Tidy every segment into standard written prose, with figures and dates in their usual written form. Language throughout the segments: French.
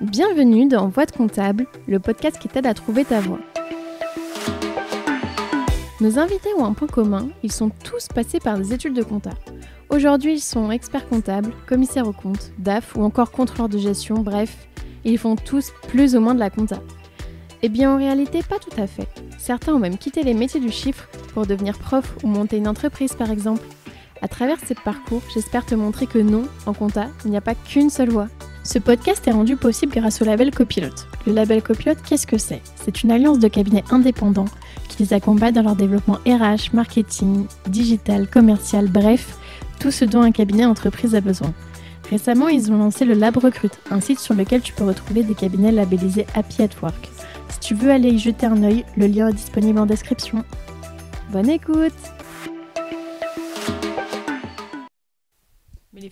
Bienvenue dans Voix de comptable, le podcast qui t'aide à trouver ta voie. Nos invités ont un point commun, ils sont tous passés par des études de compta. Aujourd'hui, ils sont experts comptables, commissaires aux comptes, DAF ou encore contrôleurs de gestion, bref, ils font tous plus ou moins de la compta. Eh bien en réalité, pas tout à fait. Certains ont même quitté les métiers du chiffre pour devenir prof ou monter une entreprise par exemple. À travers ces parcours, j'espère te montrer que non, en compta, il n'y a pas qu'une seule voie. Ce podcast est rendu possible grâce au label Copilote. Le label Copilote, qu'est-ce que c'est ? C'est une alliance de cabinets indépendants qui les accompagne dans leur développement RH, marketing, digital, commercial, bref, tout ce dont un cabinet entreprise a besoin. Récemment, ils ont lancé le Lab Recrute, un site sur lequel tu peux retrouver des cabinets labellisés Happy at Work. Si tu veux aller y jeter un œil, le lien est disponible en description. Bonne écoute! Mais les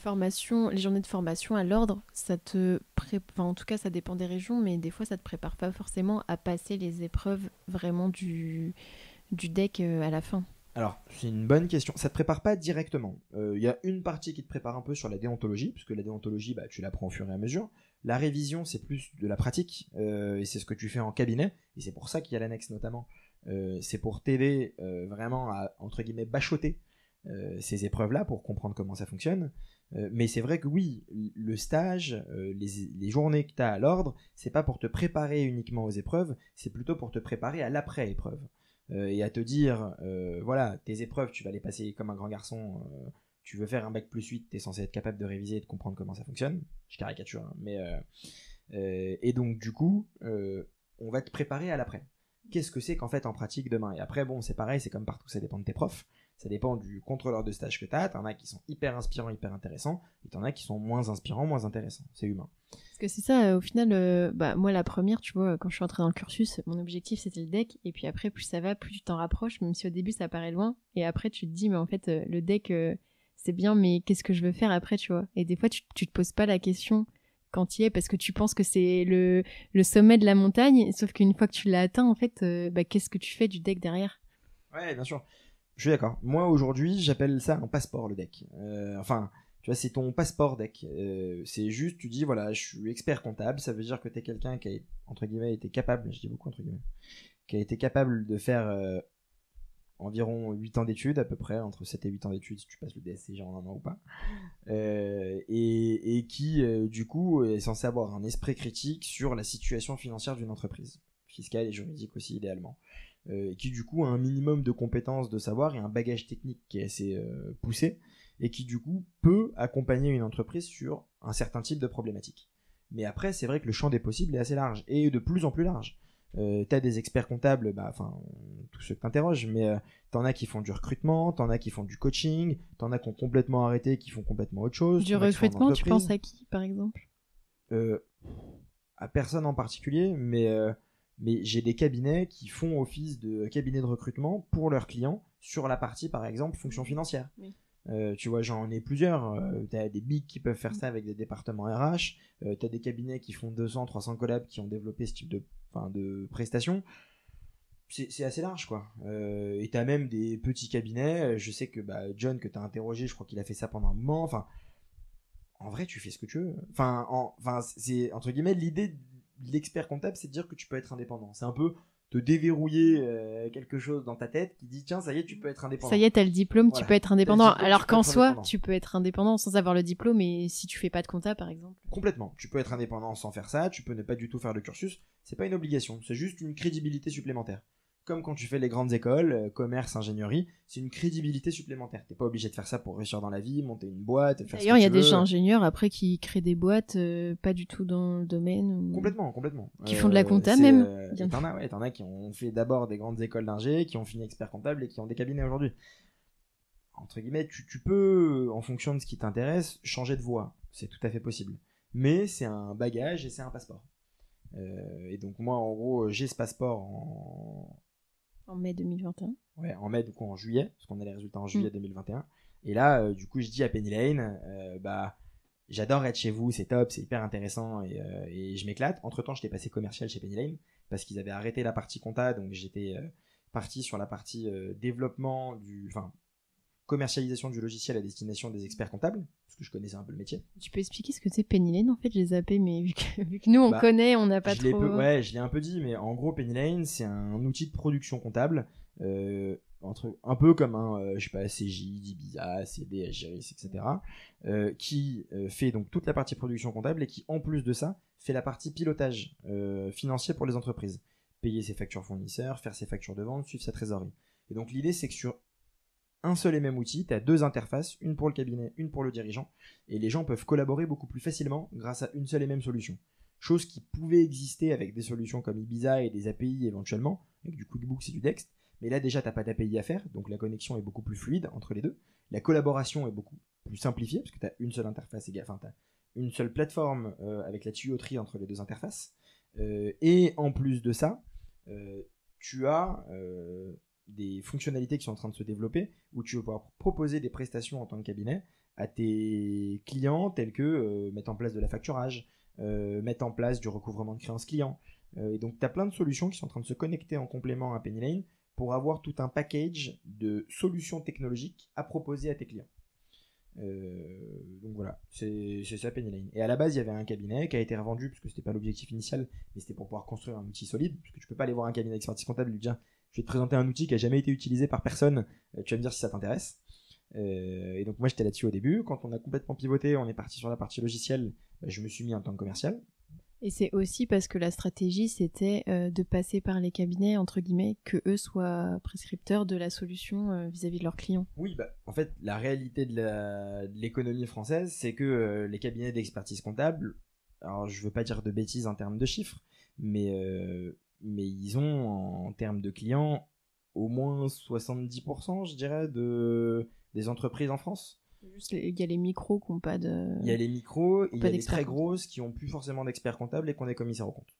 journées de formation à l'ordre, en tout cas ça dépend des régions, mais des fois ça te prépare pas forcément à passer les épreuves vraiment du DEC à la fin. Alors, c'est une bonne question. Ça te prépare pas directement. Y a une partie qui te prépare un peu sur la déontologie, puisque la déontologie, tu l'apprends au fur et à mesure. La révision, c'est plus de la pratique, et c'est ce que tu fais en cabinet, et c'est pour ça qu'il y a l'annexe notamment. C'est pour t'aider vraiment à, entre guillemets, bachoter ces épreuves-là pour comprendre comment ça fonctionne. Mais c'est vrai que oui, le stage, les journées que tu as à l'ordre, c'est pas pour te préparer uniquement aux épreuves, c'est plutôt pour te préparer à l'après-épreuve. Et à te dire, voilà, tes épreuves, tu vas les passer comme un grand garçon, tu veux faire un bac plus 8, tu es censé être capable de réviser et de comprendre comment ça fonctionne. Je caricature, hein, mais... et donc, du coup, on va te préparer à l'après. Qu'est-ce que c'est qu'en fait en pratique demain ? Et après, bon, c'est pareil, c'est comme partout, ça dépend de tes profs. Ça dépend du contrôleur de stage que t'as. T'en as qui sont hyper inspirants, hyper intéressants, et t'en as qui sont moins inspirants, moins intéressants. C'est humain. Parce que c'est ça, au final, moi la première, tu vois, quand je suis entrée dans le cursus, mon objectif c'était le DEC, et puis après, plus ça va, plus tu t'en rapproches, même si au début ça paraît loin, et après tu te dis, mais en fait, le DEC, c'est bien, mais qu'est-ce que je veux faire après, tu vois ? Et des fois, tu te poses pas la question quand tu y es, parce que tu penses que c'est le sommet de la montagne, sauf qu'une fois que tu l'as atteint, en fait, qu'est-ce que tu fais du DEC derrière ? Ouais, bien sûr. Je suis d'accord. Moi, aujourd'hui, j'appelle ça un passeport, le DEC. Tu vois, c'est ton passeport DEC. C'est juste, tu dis, voilà, je suis expert comptable. Ça veut dire que t'es quelqu'un qui a, entre guillemets, été capable, je dis beaucoup entre guillemets, qui a été capable de faire environ 8 ans d'études, à peu près, entre 7 et 8 ans d'études, si tu passes le DSCG en un an ou pas. Et qui, du coup, est censé avoir un esprit critique sur la situation financière d'une entreprise. Fiscale et juridique aussi, idéalement. Qui du coup a un minimum de compétences, de savoir et un bagage technique qui est assez poussé et qui du coup peut accompagner une entreprise sur un certain type de problématique. Mais après, c'est vrai que le champ des possibles est assez large et de plus en plus large. T'as des experts comptables, tous ceux que t'interroges, mais t'en as qui font du recrutement, t'en as qui font du coaching, t'en as qui ont complètement arrêté, qui font complètement autre chose. Du recrutement, tu penses à qui, par exemple ? À personne en particulier, mais j'ai des cabinets qui font office de cabinet de recrutement pour leurs clients sur la partie, par exemple, fonction financière. Oui. Tu vois, j'en ai plusieurs. T'as des bigs qui peuvent faire ça avec des départements RH. T'as des cabinets qui font 200, 300 collabs qui ont développé ce type de prestations. C'est assez large, quoi. Et t'as même des petits cabinets. Je sais que John, que t'as interrogé, je crois qu'il a fait ça pendant un moment. Enfin, en vrai, tu fais ce que tu veux. C'est, entre guillemets, l'idée de l'expert comptable, c'est de dire que tu peux être indépendant. C'est un peu te déverrouiller quelque chose dans ta tête qui dit tiens, ça y est, tu peux être indépendant. Ça y est, t'as le diplôme, voilà. Tu peux être indépendant. Alors qu'en soi, tu peux être indépendant sans avoir le diplôme, et si tu fais pas de compta, par exemple. Complètement. Tu peux être indépendant sans faire ça, tu peux ne pas du tout faire le cursus. C'est pas une obligation, c'est juste une crédibilité supplémentaire. Comme quand tu fais les grandes écoles, commerce, ingénierie, c'est une crédibilité supplémentaire. T'es pas obligé de faire ça pour réussir dans la vie, monter une boîte, faire D'ailleurs, il y a des ingénieurs après qui créent des boîtes pas du tout dans le domaine. Complètement. Qui font de la compta même. T'en as qui ont fait d'abord des grandes écoles d'ingé, qui ont fini expert comptable et qui ont des cabinets aujourd'hui. Entre guillemets, tu peux, en fonction de ce qui t'intéresse, changer de voie. C'est tout à fait possible. Mais c'est un bagage et c'est un passeport. Et donc moi, en gros, j'ai ce passeport en mai 2021. Ouais, en mai, du coup en juillet, parce qu'on a les résultats en juillet 2021. Et là, du coup, je dis à Penny Lane, j'adore être chez vous, c'est top, c'est hyper intéressant et je m'éclate. Entre-temps, j'étais passé commercial chez Penny Lane parce qu'ils avaient arrêté la partie compta, donc j'étais parti sur la partie développement commercialisation du logiciel à destination des experts comptables, parce que je connaissais un peu le métier. Tu peux expliquer ce que c'est Penny Lane? En fait, j'ai zappé, mais vu que nous, on connaît, on n'a pas trop... Je l'ai un peu dit, mais en gros, Penny Lane, c'est un outil de production comptable, un peu comme un, je sais pas, CJ, Ibiza, CD, Agiris, etc., qui fait donc toute la partie production comptable et qui, en plus de ça, fait la partie pilotage financier pour les entreprises. Payer ses factures fournisseurs, faire ses factures de vente, suivre sa trésorerie. Et donc l'idée, c'est que sur un seul et même outil, tu as 2 interfaces, une pour le cabinet, une pour le dirigeant, et les gens peuvent collaborer beaucoup plus facilement grâce à une seule et même solution. Chose qui pouvait exister avec des solutions comme Ibiza et des API éventuellement, avec du QuickBooks et du Dext, mais là déjà t'as pas d'API à faire, donc la connexion est beaucoup plus fluide entre les deux, la collaboration est beaucoup plus simplifiée, parce que tu as une seule interface, enfin tu as une seule plateforme avec la tuyauterie entre les 2 interfaces, et en plus de ça, tu as des fonctionnalités qui sont en train de se développer où tu vas pouvoir proposer des prestations en tant que cabinet à tes clients tels que mettre en place de la facturage, mettre en place du recouvrement de créances clients. Et donc tu as plein de solutions qui sont en train de se connecter en complément à Penny Lane pour avoir tout un package de solutions technologiques à proposer à tes clients. Donc voilà, c'est ça Penny Lane. Et à la base, il y avait un cabinet qui a été revendu parce que c'était pas l'objectif initial, mais c'était pour pouvoir construire un outil solide. Parce que tu peux pas aller voir un cabinet d'expertise comptable et lui dire je vais te présenter un outil qui a jamais été utilisé par personne, tu vas me dire si ça t'intéresse. Et donc moi j'étais là-dessus au début. Quand on a complètement pivoté, on est parti sur la partie logicielle, je me suis mis en tant que commercial. Et c'est aussi parce que la stratégie, c'était de passer par les cabinets, entre guillemets, que eux soient prescripteurs de la solution vis-à-vis de leurs clients. Oui, en fait, la réalité de l'économie française, c'est que les cabinets d'expertise comptable, alors je veux pas dire de bêtises en termes de chiffres, mais ils ont, en termes de clients, au moins 70%, je dirais, des entreprises en France. Juste, il y a les micros qui n'ont pas de... Il y a les micros, il y a les très grosses qui n'ont plus forcément d'experts comptables et qui ont des commissaires aux comptes.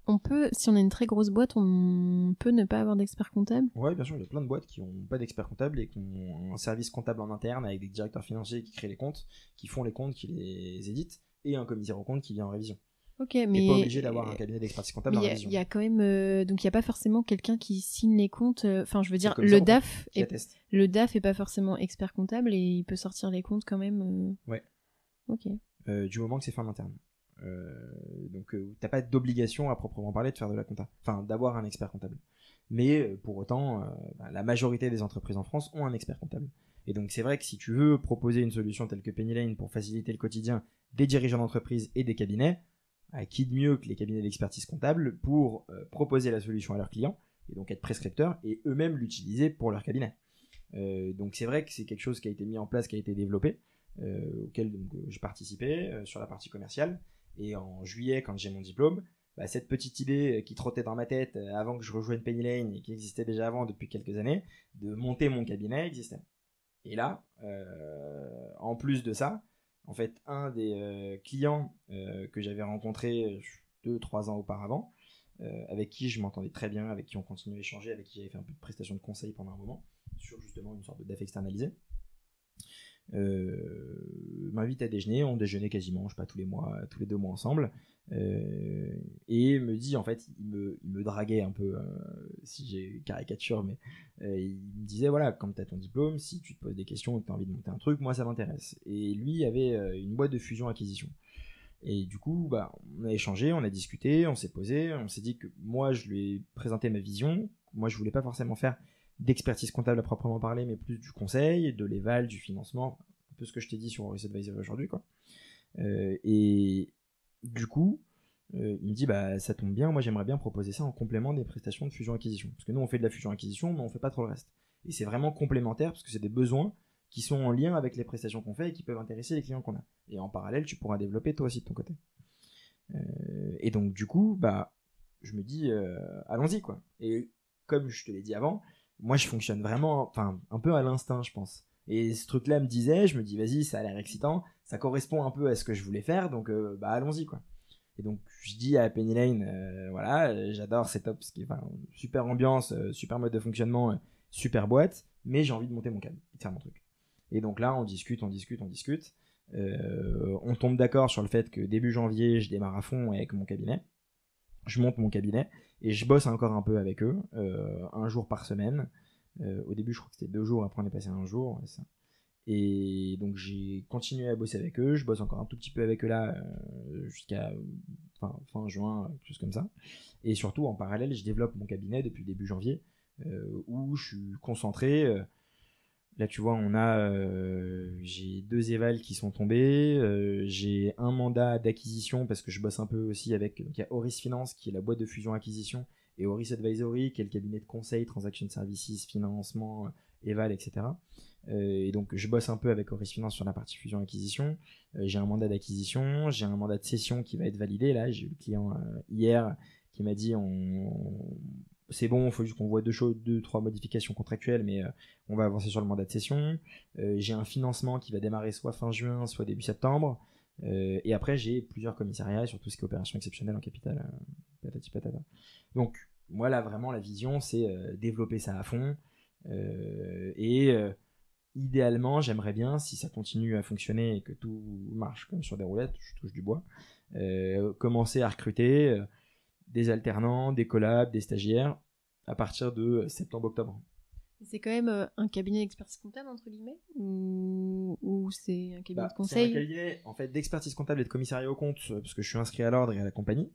On peut, si on a une très grosse boîte, on peut ne pas avoir d'expert comptable? Ouais, bien sûr, il y a plein de boîtes qui n'ont pas d'expert comptable et qui ont un service comptable en interne avec des directeurs financiers qui créent les comptes, qui font les comptes, qui les éditent, et un commissaire aux comptes qui vient en révision. Ok, mais... T'es pas obligé d'avoir un cabinet d'expertise comptable en révision. Il y a quand même... donc il n'y a pas forcément quelqu'un qui signe les comptes. Enfin, je veux dire, le DAF est pas forcément expert comptable et il peut sortir les comptes quand même. Ouais. Ok. Du moment que c'est fait en interne. Donc t'as pas d'obligation à proprement parler de faire de la compta. Enfin, d'avoir un expert comptable. Mais pour autant, la majorité des entreprises en France ont un expert comptable. Et donc c'est vrai que si tu veux proposer une solution telle que Penny Lane pour faciliter le quotidien des dirigeants d'entreprise et des cabinets, qui de mieux que les cabinets d'expertise comptable pour proposer la solution à leurs clients et donc être prescripteurs et eux-mêmes l'utiliser pour leur cabinet. Donc c'est vrai que c'est quelque chose qui a été mis en place, qui a été développé, auquel j'ai participé sur la partie commerciale. Et en juillet, quand j'ai mon diplôme, cette petite idée qui trottait dans ma tête avant que je rejoigne Penny Lane et qui existait déjà avant depuis quelques années, de monter mon cabinet existait. Et là, en plus de ça, en fait, un des clients que j'avais rencontré 2-3 ans auparavant, avec qui je m'entendais très bien, avec qui on continuait à échanger, avec qui j'avais fait un peu de prestation de conseil pendant un moment, sur justement une sorte de DAF externalisé, m'invite à déjeuner. On déjeunait quasiment, je sais pas, tous les 2 mois ensemble, et me dit, en fait, il me draguait un peu, si j'ai caricature, mais il me disait, voilà, quand tu as ton diplôme, si tu te poses des questions et que tu as envie de monter un truc, moi ça m'intéresse. Et lui avait une boîte de fusion-acquisition. Et du coup, on a échangé, on a discuté, on s'est posé, on s'est dit que moi je lui ai présenté ma vision. Moi je voulais pas forcément faire d'expertise comptable à proprement parler, mais plus du conseil, de l'éval, du financement, un peu ce que je t'ai dit sur Horace Advisory aujourd'hui, quoi. Et du coup, il me dit, ça tombe bien, moi j'aimerais bien proposer ça en complément des prestations de fusion-acquisition. Parce que nous on fait de la fusion-acquisition, mais on fait pas trop le reste. Et c'est vraiment complémentaire parce que c'est des besoins qui sont en lien avec les prestations qu'on fait et qui peuvent intéresser les clients qu'on a. Et en parallèle, tu pourras développer toi aussi de ton côté. Et donc du coup, je me dis, allons-y, quoi. Et comme je te l'ai dit avant, moi je fonctionne vraiment, un peu à l'instinct, je pense. Et ce truc-là me disait, je me dis, vas-y, ça a l'air excitant, ça correspond un peu à ce que je voulais faire, donc allons-y, quoi. Et donc je dis à Penny Lane, voilà, j'adore, c'est top, super ambiance, super mode de fonctionnement, super boîte, mais j'ai envie de monter mon câble et de faire mon truc. Et donc là, on discute. On tombe d'accord sur le fait que début janvier, je démarre à fond avec mon cabinet. Je monte mon cabinet et je bosse encore un peu avec eux, 1 jour par semaine. Au début, je crois que c'était 2 jours, après on est passé à 1 jour. Ouais, ça. Et donc j'ai continué à bosser avec eux. Je bosse encore un tout petit peu avec eux là jusqu'à fin juin, quelque chose comme ça. Et surtout, en parallèle, je développe mon cabinet depuis début janvier, où je suis concentré. Là, tu vois, j'ai 2 évals qui sont tombés. J'ai un mandat d'acquisition parce que je bosse un peu aussi avec. Donc, il y a Auris Finance qui est la boîte de fusion-acquisition et Auris Advisory qui est le cabinet de conseil, transaction services, financement, éval, etc. Et donc, je bosse un peu avec Auris Finance sur la partie fusion-acquisition. J'ai un mandat d'acquisition, j'ai un mandat de cession qui va être validé. Là, j'ai eu le client hier qui m'a dit c'est bon, il faut juste qu'on voit 2-3 modifications contractuelles, mais on va avancer sur le mandat de cession. J'ai un financement qui va démarrer soit fin juin, soit début septembre. Et après, j'ai plusieurs commissariats sur tout ce qui est opération exceptionnelle en capital. Patati patata. Donc, moi, là, vraiment, la vision, c'est développer ça à fond. Idéalement, j'aimerais bien, si ça continue à fonctionner et que tout marche comme sur des roulettes, je touche du bois, commencer à recruter des alternants, des collabs, des stagiaires à partir de septembre-octobre. C'est quand même un cabinet d'expertise comptable, entre guillemets, ou c'est un cabinet de conseil? C'est un cabinet en fait, d'expertise comptable et de commissariat au compte, parce que je suis inscrit à l'ordre et à la compagnie.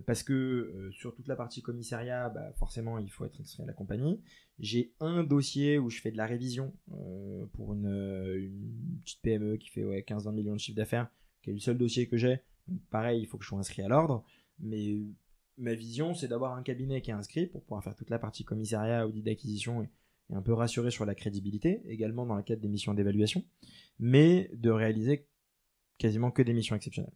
Parce que sur toute la partie commissariat, forcément, il faut être inscrit à la compagnie. J'ai un dossier où je fais de la révision pour une petite PME qui fait 15-20 millions de chiffre d'affaires, qui est le seul dossier que j'ai. Donc, pareil, il faut que je sois inscrit à l'ordre. Mais ma vision, c'est d'avoir un cabinet qui est inscrit pour pouvoir faire toute la partie commissariat, audit d'acquisition et un peu rassurer sur la crédibilité, également dans le cadre des missions d'évaluation, mais de réaliser quasiment que des missions exceptionnelles.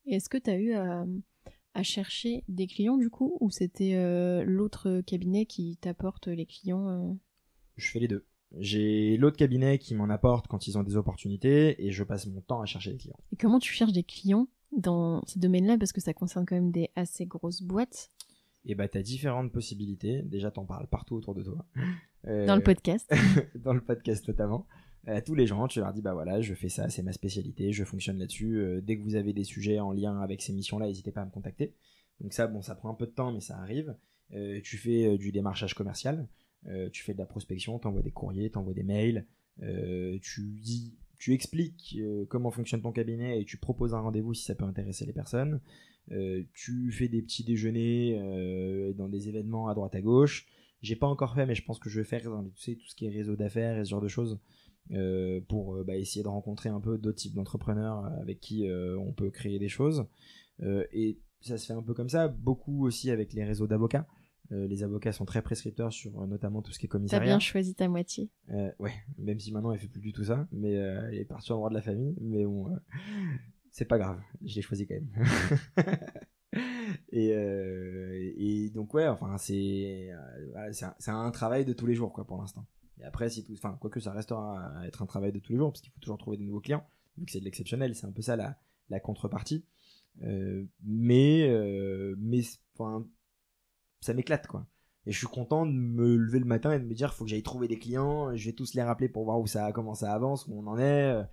Et est-ce que tu as eu à chercher des clients du coup, ou c'était l'autre cabinet qui t'apporte les clients Je fais les deux. J'ai l'autre cabinet qui m'en apporte quand ils ont des opportunités et je passe mon temps à chercher des clients. Et comment tu cherches des clients dans ce domaine-là, parce que ça concerne quand même des assez grosses boîtes? Et tu as différentes possibilités. Déjà, t'en parles partout autour de toi. Dans le podcast. Dans le podcast notamment. À tous les gens, tu leur dis, voilà, je fais ça, c'est ma spécialité, je fonctionne là-dessus. Dès que vous avez des sujets en lien avec ces missions-là, n'hésitez pas à me contacter. Donc ça prend un peu de temps, mais ça arrive. Tu fais du démarchage commercial, tu fais de la prospection, t'envoies des courriers, t'envoies des mails, tu expliques comment fonctionne ton cabinet et tu proposes un rendez-vous si ça peut intéresser les personnes. Tu fais des petits déjeuners dans des événements à droite à gauche. J'ai pas encore fait, mais je pense que je vais faire tout ce qui est réseau d'affaires et ce genre de choses pour essayer de rencontrer un peu d'autres types d'entrepreneurs avec qui on peut créer des choses. Et ça se fait un peu comme ça, beaucoup aussi avec les réseaux d'avocats. Les avocats sont très prescripteurs sur notamment tout ce qui est commissariat. T'as bien choisi ta moitié. Ouais, même si maintenant elle fait plus du tout ça, mais elle est partie en droit de la famille, mais bon, c'est pas grave, je l'ai choisi quand même. Et donc c'est un travail de tous les jours quoi pour l'instant. Et après quoique ça restera à être un travail de tous les jours parce qu'il faut toujours trouver de nouveaux clients vu que c'est de l'exceptionnel, c'est un peu ça la contrepartie. Mais ça m'éclate quoi. Et je suis content de me lever le matin et de me dire faut que j'aille trouver des clients, je vais tous les rappeler pour voir comment ça avance, où on en est.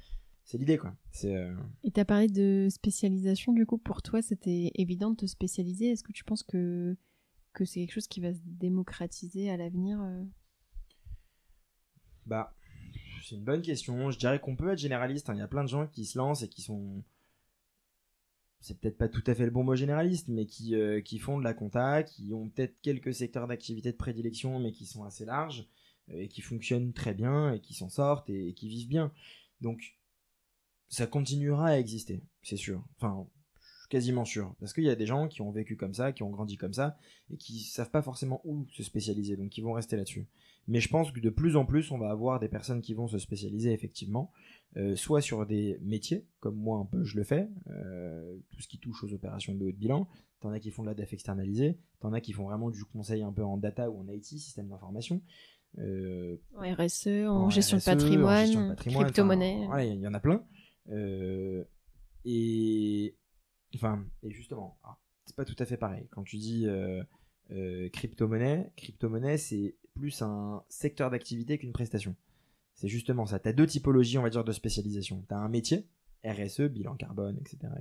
C'est l'idée quoi. Et t'as parlé de spécialisation, du coup pour toi c'était évident de te spécialiser. Est-ce que tu penses que c'est quelque chose qui va se démocratiser à l'avenir C'est une bonne question. Je dirais qu'on peut être généraliste, hein. Il y a plein de gens qui se lancent et qui sont... C'est peut-être pas tout à fait le bon mot généraliste, mais qui font de la compta, qui ont peut-être quelques secteurs d'activité de prédilection, mais qui sont assez larges, et qui fonctionnent très bien, et qui s'en sortent, et qui vivent bien. Donc, ça continuera à exister, c'est sûr. Enfin, je suis quasiment sûr. Parce qu'il y a des gens qui ont vécu comme ça, qui ont grandi comme ça, et qui savent pas forcément où se spécialiser, donc ils vont rester là-dessus. Mais je pense que de plus en plus, on va avoir des personnes qui vont se spécialiser effectivement, soit sur des métiers, comme moi un peu je le fais, tout ce qui touche aux opérations de haut de bilan. T'en as qui font de la DAF externalisée, t'en as qui font vraiment du conseil un peu en data ou en IT, système d'information. En RSE, en gestion de patrimoine, crypto-monnaie. Il y en a plein. Et justement, c'est pas tout à fait pareil. Quand tu dis crypto-monnaie, c'est plus un secteur d'activité qu'une prestation. C'est justement ça. Tu as 2 typologies, on va dire, de spécialisation. Tu as un métier, RSE, bilan carbone, etc.,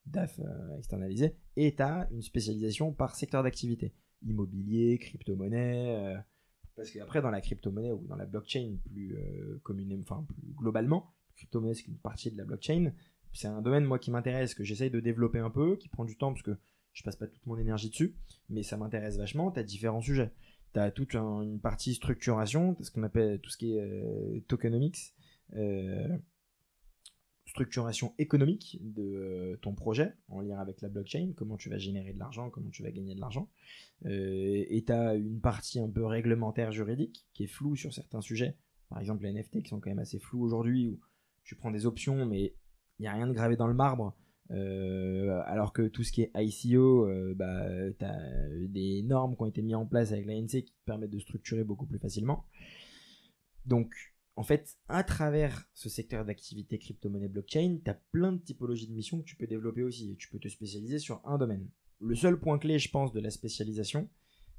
DAF externalisé, et tu as une spécialisation par secteur d'activité. Immobilier, crypto-monnaie, Parce qu'après, dans la crypto-monnaie ou dans la blockchain plus plus globalement, la crypto-monnaie, c'est une partie de la blockchain. C'est un domaine, moi, qui m'intéresse, que j'essaye de développer un peu, qui prend du temps parce que je passe pas toute mon énergie dessus, mais ça m'intéresse vachement. Tu as différents sujets. Tu as toute une partie structuration, ce qu'on appelle tout ce qui est tokenomics, structuration économique de ton projet en lien avec la blockchain, comment tu vas générer de l'argent, comment tu vas gagner de l'argent. Et tu as une partie un peu réglementaire juridique qui est floue sur certains sujets. Par exemple, les NFT qui sont quand même assez flous aujourd'hui, où tu prends des options, mais il n'y a rien de gravé dans le marbre. Alors que tout ce qui est ICO, tu as des normes qui ont été mises en place avec l'ANC qui te permettent de structurer beaucoup plus facilement. Donc, en fait, à travers ce secteur d'activité crypto-monnaie blockchain, tu as plein de typologies de missions que tu peux développer aussi et tu peux te spécialiser sur un domaine. Le seul point clé, je pense, de la spécialisation,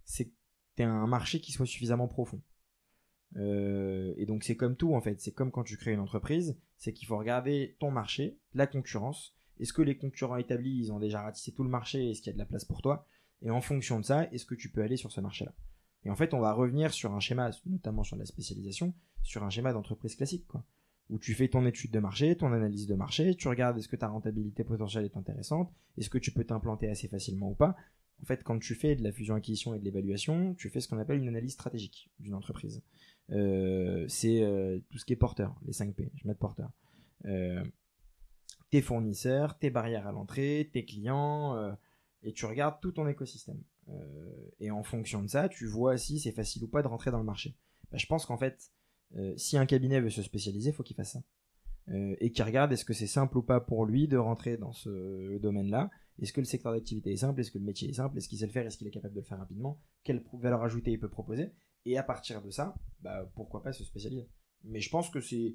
c'est que tu as un marché qui soit suffisamment profond. Et donc, c'est comme tout, en fait. C'est comme quand tu crées une entreprise, c'est qu'il faut regarder ton marché, la concurrence. Est-ce que les concurrents établis, ils ont déjà ratissé tout le marché? Est-ce qu'il y a de la place pour toi? Et en fonction de ça, est-ce que tu peux aller sur ce marché-là? Et en fait, on va revenir sur un schéma, notamment sur la spécialisation, sur un schéma d'entreprise classique, quoi. Où tu fais ton étude de marché, ton analyse de marché, tu regardes est-ce que ta rentabilité potentielle est intéressante, est-ce que tu peux t'implanter assez facilement ou pas. En fait, quand tu fais de la fusion-acquisition et de l'évaluation, tu fais ce qu'on appelle une analyse stratégique d'une entreprise. C'est tout ce qui est porteur, les 5P, je mets de porteur. Tes fournisseurs, tes barrières à l'entrée, tes clients, et tu regardes tout ton écosystème. Et en fonction de ça, tu vois si c'est facile ou pas de rentrer dans le marché. Je pense qu'en fait, si un cabinet veut se spécialiser, il faut qu'il fasse ça. Et qu'il regarde est-ce que c'est simple ou pas pour lui de rentrer dans ce domaine-là. Est-ce que le secteur d'activité est simple? Est-ce que le métier est simple? Est-ce qu'il sait le faire? Est-ce qu'il est capable de le faire rapidement? Quelle valeur ajoutée il peut proposer? Et à partir de ça, pourquoi pas se spécialiser? Mais je pense que c'est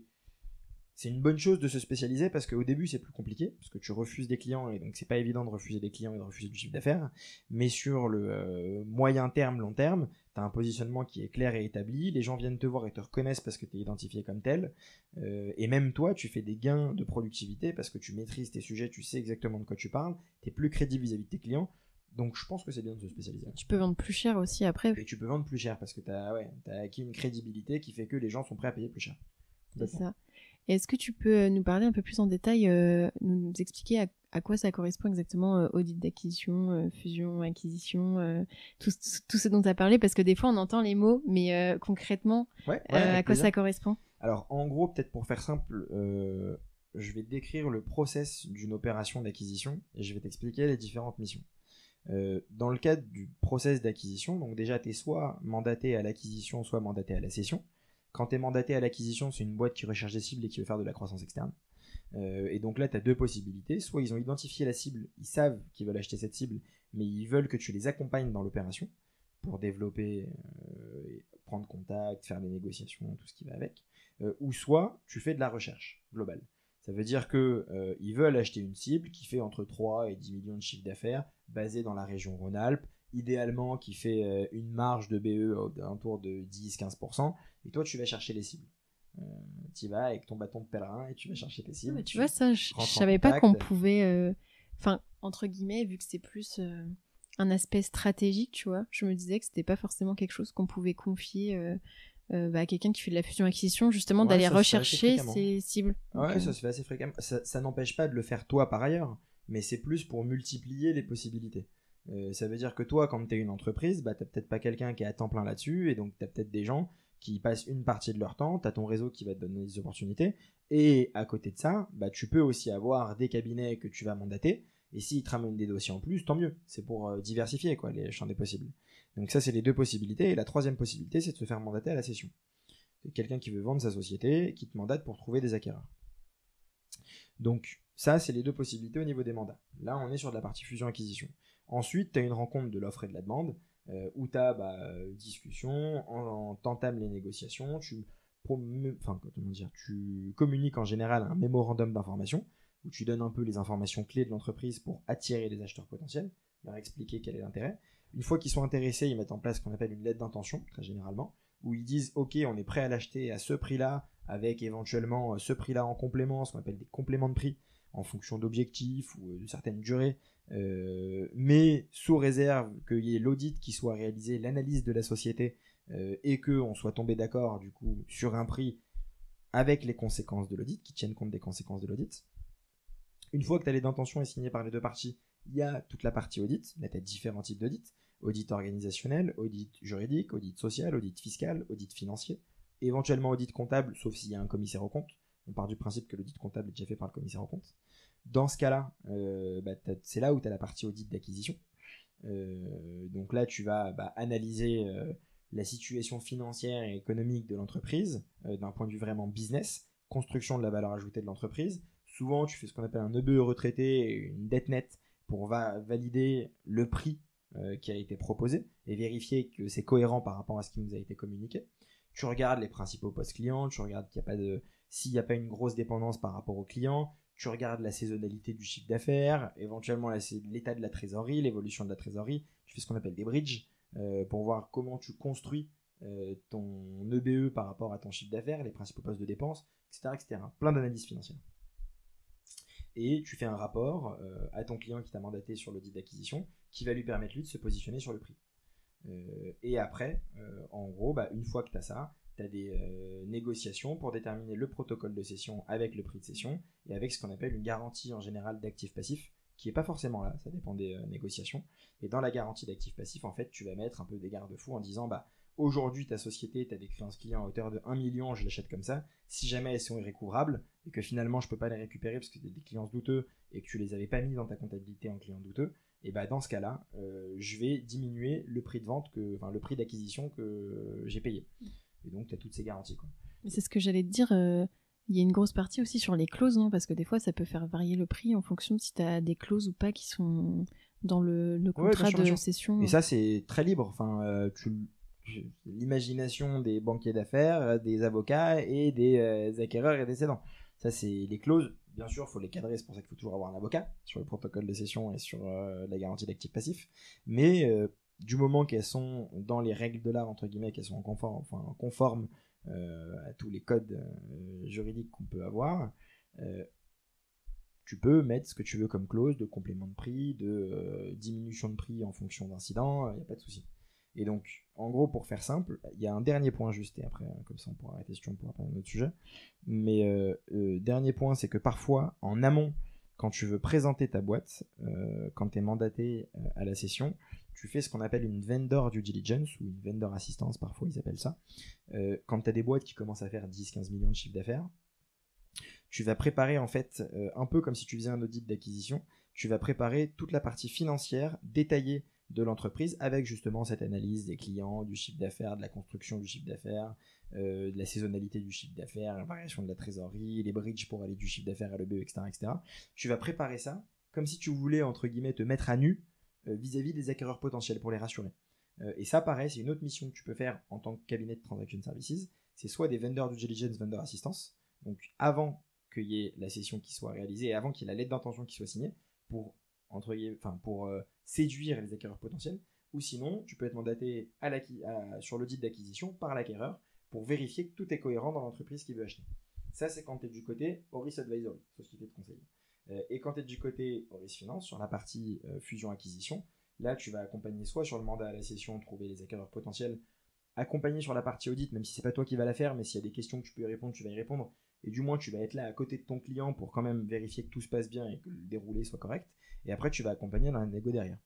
une bonne chose de se spécialiser parce qu'au début c'est plus compliqué parce que tu refuses des clients et donc c'est pas évident de refuser des clients et de refuser du chiffre d'affaires, mais sur le moyen terme, long terme, tu as un positionnement qui est clair et établi, les gens viennent te voir et te reconnaissent parce que tu es identifié comme tel, et même toi tu fais des gains de productivité parce que tu maîtrises tes sujets, tu sais exactement de quoi tu parles, tu es plus crédible vis-à-vis de tes clients. Donc je pense que c'est bien de se spécialiser. Tu peux vendre plus cher aussi après. Et tu peux vendre plus cher parce que tu as acquis une crédibilité qui fait que les gens sont prêts à payer plus cher. C'est ça. Est-ce que tu peux nous parler un peu plus en détail, nous expliquer à quoi ça correspond exactement, audit d'acquisition, fusion, acquisition, tout ce dont tu as parlé, parce que des fois on entend les mots, mais concrètement, à quoi ça correspond? Alors en gros, peut-être pour faire simple, je vais te décrire le process d'une opération d'acquisition et je vais t'expliquer les différentes missions. Dans le cadre du process d'acquisition, donc déjà tu es soit mandaté à l'acquisition, soit mandaté à la cession. Quand tu es mandaté à l'acquisition, c'est une boîte qui recherche des cibles et qui veut faire de la croissance externe. Et donc là, tu as deux possibilités. Soit ils ont identifié la cible, ils savent qu'ils veulent acheter cette cible, mais ils veulent que tu les accompagnes dans l'opération pour développer, prendre contact, faire des négociations, tout ce qui va avec. Ou soit tu fais de la recherche globale. Ça veut dire qu'ils veulent acheter une cible qui fait entre 3 et 10 millions de chiffre d'affaires, basée dans la région Rhône-Alpes, idéalement qui fait une marge de BE d'un tour de 10-15%, et toi tu vas chercher les cibles. Tu vas avec ton bâton de pèlerin et tu vas chercher tes cibles. Tu vois, ça, je savais pas qu'on pouvait, enfin, entre guillemets, vu que c'est plus un aspect stratégique, tu vois, je me disais que c'était pas forcément quelque chose qu'on pouvait confier à quelqu'un qui fait de la fusion-acquisition, justement, d'aller rechercher ses cibles. Ouais, ça se fait assez fréquemment. Ça n'empêche pas de le faire toi par ailleurs, mais c'est plus pour multiplier les possibilités. Ça veut dire que toi, quand tu es une entreprise, t'as peut-être pas quelqu'un qui est à temps plein là-dessus, et donc tu as peut-être des gens qui passent une partie de leur temps, tu as ton réseau qui va te donner des opportunités, et à côté de ça, tu peux aussi avoir des cabinets que tu vas mandater, et s'ils te ramènent des dossiers en plus, tant mieux, c'est pour diversifier les champs des possibles. Donc ça, c'est les deux possibilités, et la troisième possibilité, c'est de se faire mandater à la cession. C'est quelqu'un qui veut vendre sa société, qui te mandate pour trouver des acquéreurs. Donc ça, c'est les deux possibilités au niveau des mandats. Là, on est sur de la partie fusion-acquisition. Ensuite, tu as une rencontre de l'offre et de la demande, où tu as discussion, t'entames les négociations, tu communiques en général un mémorandum d'information, où tu donnes un peu les informations clés de l'entreprise pour attirer les acheteurs potentiels, leur expliquer quel est l'intérêt. Une fois qu'ils sont intéressés, ils mettent en place ce qu'on appelle une lettre d'intention, très généralement, où ils disent « Ok, on est prêt à l'acheter à ce prix-là, avec éventuellement ce prix-là en complément, ce qu'on appelle des compléments de prix, en fonction d'objectifs ou de certaines durées, mais sous réserve qu'il y ait l'audit qui soit réalisé, l'analyse de la société et qu'on soit tombé d'accord du coup sur un prix avec les conséquences de l'audit, qui tiennent compte des conséquences de l'audit. Une fois que ta lettre d'intention est signée par les deux parties, il y a toute la partie audit. Là, tu as différents types d'audit. Audit organisationnel, audit juridique, audit social, audit fiscal, audit financier, éventuellement audit comptable, sauf s'il y a un commissaire aux comptes. On part du principe que l'audit comptable est déjà fait par le commissaire aux comptes. Dans ce cas-là, c'est là où tu as la partie audit d'acquisition. Donc là, tu vas analyser la situation financière et économique de l'entreprise d'un point de vue vraiment business, construction de la valeur ajoutée de l'entreprise. Souvent, tu fais ce qu'on appelle un EBE retraité, une dette nette, pour valider le prix qui a été proposé et vérifier que c'est cohérent par rapport à ce qui nous a été communiqué. Tu regardes les principaux postes clients, tu regardes s'il n'y a pas une grosse dépendance par rapport aux clients, tu regardes la saisonnalité du chiffre d'affaires, éventuellement l'état de la trésorerie, l'évolution de la trésorerie, tu fais ce qu'on appelle des bridges pour voir comment tu construis ton EBE par rapport à ton chiffre d'affaires, les principaux postes de dépenses, etc. etc. Plein d'analyses financières. Et tu fais un rapport à ton client qui t'a mandaté sur l'audit d'acquisition qui va lui permettre lui de se positionner sur le prix. Et après, en gros, une fois que tu as ça, tu as des négociations pour déterminer le protocole de cession avec le prix de cession et avec ce qu'on appelle une garantie en général d'actifs passifs qui n'est pas forcément là, ça dépend des négociations. Et dans la garantie d'actifs passifs, en fait, tu vas mettre un peu des garde-fous en disant aujourd'hui, ta société, tu as des créances clients à hauteur de 1 million, je l'achète comme ça. Si jamais elles sont irrécouvrables et que finalement je peux pas les récupérer parce que c'est des clients douteux et que tu les avais pas mis dans ta comptabilité en clients douteux, et dans ce cas-là, je vais diminuer le prix de vente, le prix d'acquisition que j'ai payé. Et donc, tu as toutes ces garanties, quoi. Mais c'est ce que j'allais te dire. Il y a une grosse partie aussi sur les clauses, non ? Parce que des fois, ça peut faire varier le prix en fonction de si tu as des clauses ou pas qui sont dans le contrat bien sûr. Cession. Et ça, c'est très libre. Enfin, l'imagination des banquiers d'affaires, des avocats et des acquéreurs et des cédants. Ça, c'est les clauses. Bien sûr, il faut les cadrer. C'est pour ça qu'il faut toujours avoir un avocat sur le protocole de cession et sur la garantie d'actifs passifs. Mais du moment qu'elles sont dans les règles de l'art, entre guillemets, qu'elles sont conformes à tous les codes juridiques qu'on peut avoir, tu peux mettre ce que tu veux comme clause de complément de prix, de diminution de prix en fonction d'incidents, il n'y a pas de souci. Et donc, en gros, pour faire simple, il y a un dernier point juste, et après, comme ça on pourra arrêter si on pourra parler d'un autre sujet. Mais dernier point, c'est que parfois, en amont, quand tu veux présenter ta boîte, quand tu es mandaté à la session, tu fais ce qu'on appelle une vendor due diligence, ou une vendor assistance, parfois ils appellent ça. Quand tu as des boîtes qui commencent à faire 10-15 millions de chiffre d'affaires, tu vas préparer en fait, un peu comme si tu faisais un audit d'acquisition, tu vas préparer toute la partie financière détaillée de l'entreprise avec justement cette analyse des clients, du chiffre d'affaires, de la construction du chiffre d'affaires, de la saisonnalité du chiffre d'affaires, la variation de la trésorerie, les bridges pour aller du chiffre d'affaires à l'EBE, etc., etc. Tu vas préparer ça comme si tu voulais, entre guillemets, te mettre à nu vis-à-vis des acquéreurs potentiels pour les rassurer. Et ça, pareil, c'est une autre mission que tu peux faire en tant que cabinet de transaction services. C'est soit des vendor due diligence, vendor assistance, donc avant qu'il y ait la session qui soit réalisée et avant qu'il y ait la lettre d'intention qui soit signée pour séduire les acquéreurs potentiels, ou sinon tu peux être mandaté sur l'audit d'acquisition par l'acquéreur pour vérifier que tout est cohérent dans l'entreprise qui veut acheter. Ça, c'est quand tu es du côté Horis Advisory, société de conseil. Et quand tu es du côté Horis Finance, sur la partie fusion-acquisition, là tu vas accompagner soit sur le mandat à la session, trouver les acquéreurs potentiels, accompagner sur la partie audit, même si c'est pas toi qui vas la faire, mais s'il y a des questions que tu peux y répondre, tu vas y répondre, et du moins tu vas être là à côté de ton client pour quand même vérifier que tout se passe bien et que le déroulé soit correct, et après tu vas accompagner dans la négo derrière.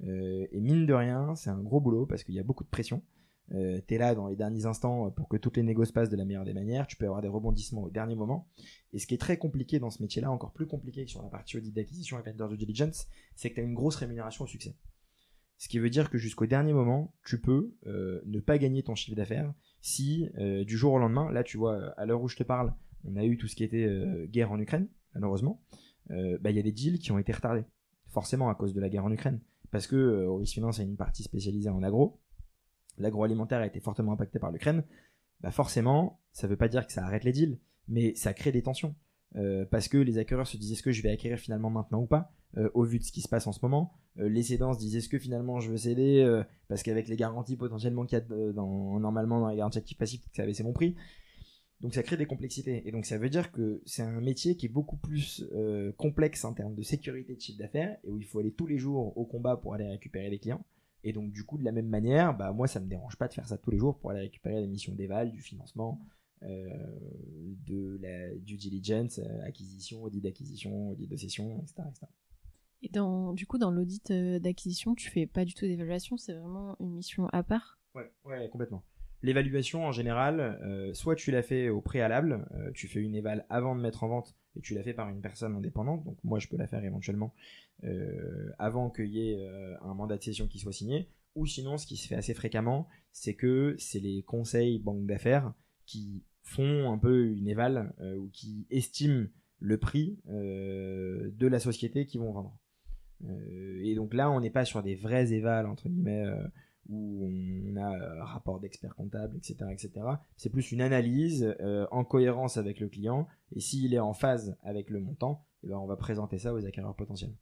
Et mine de rien, c'est un gros boulot parce qu'il y a beaucoup de pression. T'es là dans les derniers instants pour que toutes les négos se passent de la meilleure des manières, tu peux avoir des rebondissements au dernier moment, et ce qui est très compliqué dans ce métier-là, encore plus compliqué que sur la partie audit d'acquisition et vendor due diligence, c'est que tu as une grosse rémunération au succès. Ce qui veut dire que jusqu'au dernier moment, tu peux ne pas gagner ton chiffre d'affaires si du jour au lendemain, là tu vois, à l'heure où je te parle, on a eu tout ce qui était guerre en Ukraine, malheureusement, y a des deals qui ont été retardés, forcément à cause de la guerre en Ukraine, parce que Horis Finance a une partie spécialisée en agro, l'agroalimentaire a été fortement impacté par l'Ukraine, forcément, ça veut pas dire que ça arrête les deals, mais ça crée des tensions, parce que les acquéreurs se disent est-ce que je vais acquérir finalement maintenant ou pas, au vu de ce qui se passe en ce moment, les cédants se disent est-ce que finalement je veux céder, parce qu'avec les garanties potentiellement qu'il y a normalement dans les garanties actifs passifs, ça va baisser mon prix. Donc ça crée des complexités, et donc ça veut dire que c'est un métier qui est beaucoup plus complexe en termes de sécurité de chiffre d'affaires, et où il faut aller tous les jours au combat pour aller récupérer les clients, Et donc du coup de la même manière, moi ça me dérange pas de faire ça tous les jours pour aller récupérer les missions d'éval, du financement, de la due diligence, acquisition, audit d'acquisition, audit de cession, etc. Et du coup, dans l'audit d'acquisition, tu fais pas du tout d'évaluation, c'est vraiment une mission à part? Ouais, complètement. L'évaluation, en général, soit tu l'as fait au préalable, tu fais une éval avant de mettre en vente, et tu l'as fait par une personne indépendante, donc moi je peux la faire éventuellement avant qu'il y ait un mandat de cession qui soit signé, ou sinon ce qui se fait assez fréquemment, c'est que c'est les conseils banques d'affaires qui font un peu une éval ou qui estiment le prix de la société qu'ils vont vendre. Et donc là, on n'est pas sur des vrais évals, entre guillemets, où on a rapport d'expert comptable, etc., etc. C'est plus une analyse en cohérence avec le client, et s'il est en phase avec le montant, on va présenter ça aux acquéreurs potentiels.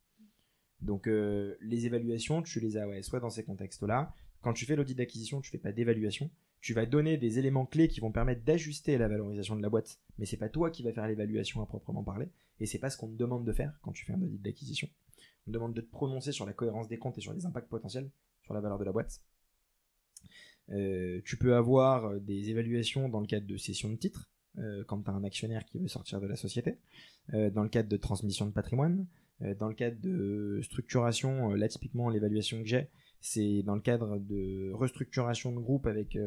Donc les évaluations, tu les as soit dans ces contextes-là. Quand tu fais l'audit d'acquisition, tu fais pas d'évaluation. Tu vas donner des éléments clés qui vont permettre d'ajuster la valorisation de la boîte, mais c'est pas toi qui vas faire l'évaluation à proprement parler, et c'est pas ce qu'on te demande de faire quand tu fais un audit d'acquisition. On te demande de te prononcer sur la cohérence des comptes et sur les impacts potentiels sur la valeur de la boîte. Tu peux avoir des évaluations dans le cadre de cession de titres, quand tu as un actionnaire qui veut sortir de la société, dans le cadre de transmission de patrimoine, dans le cadre de structuration. Là typiquement l'évaluation que j'ai, c'est dans le cadre de restructuration de groupe avec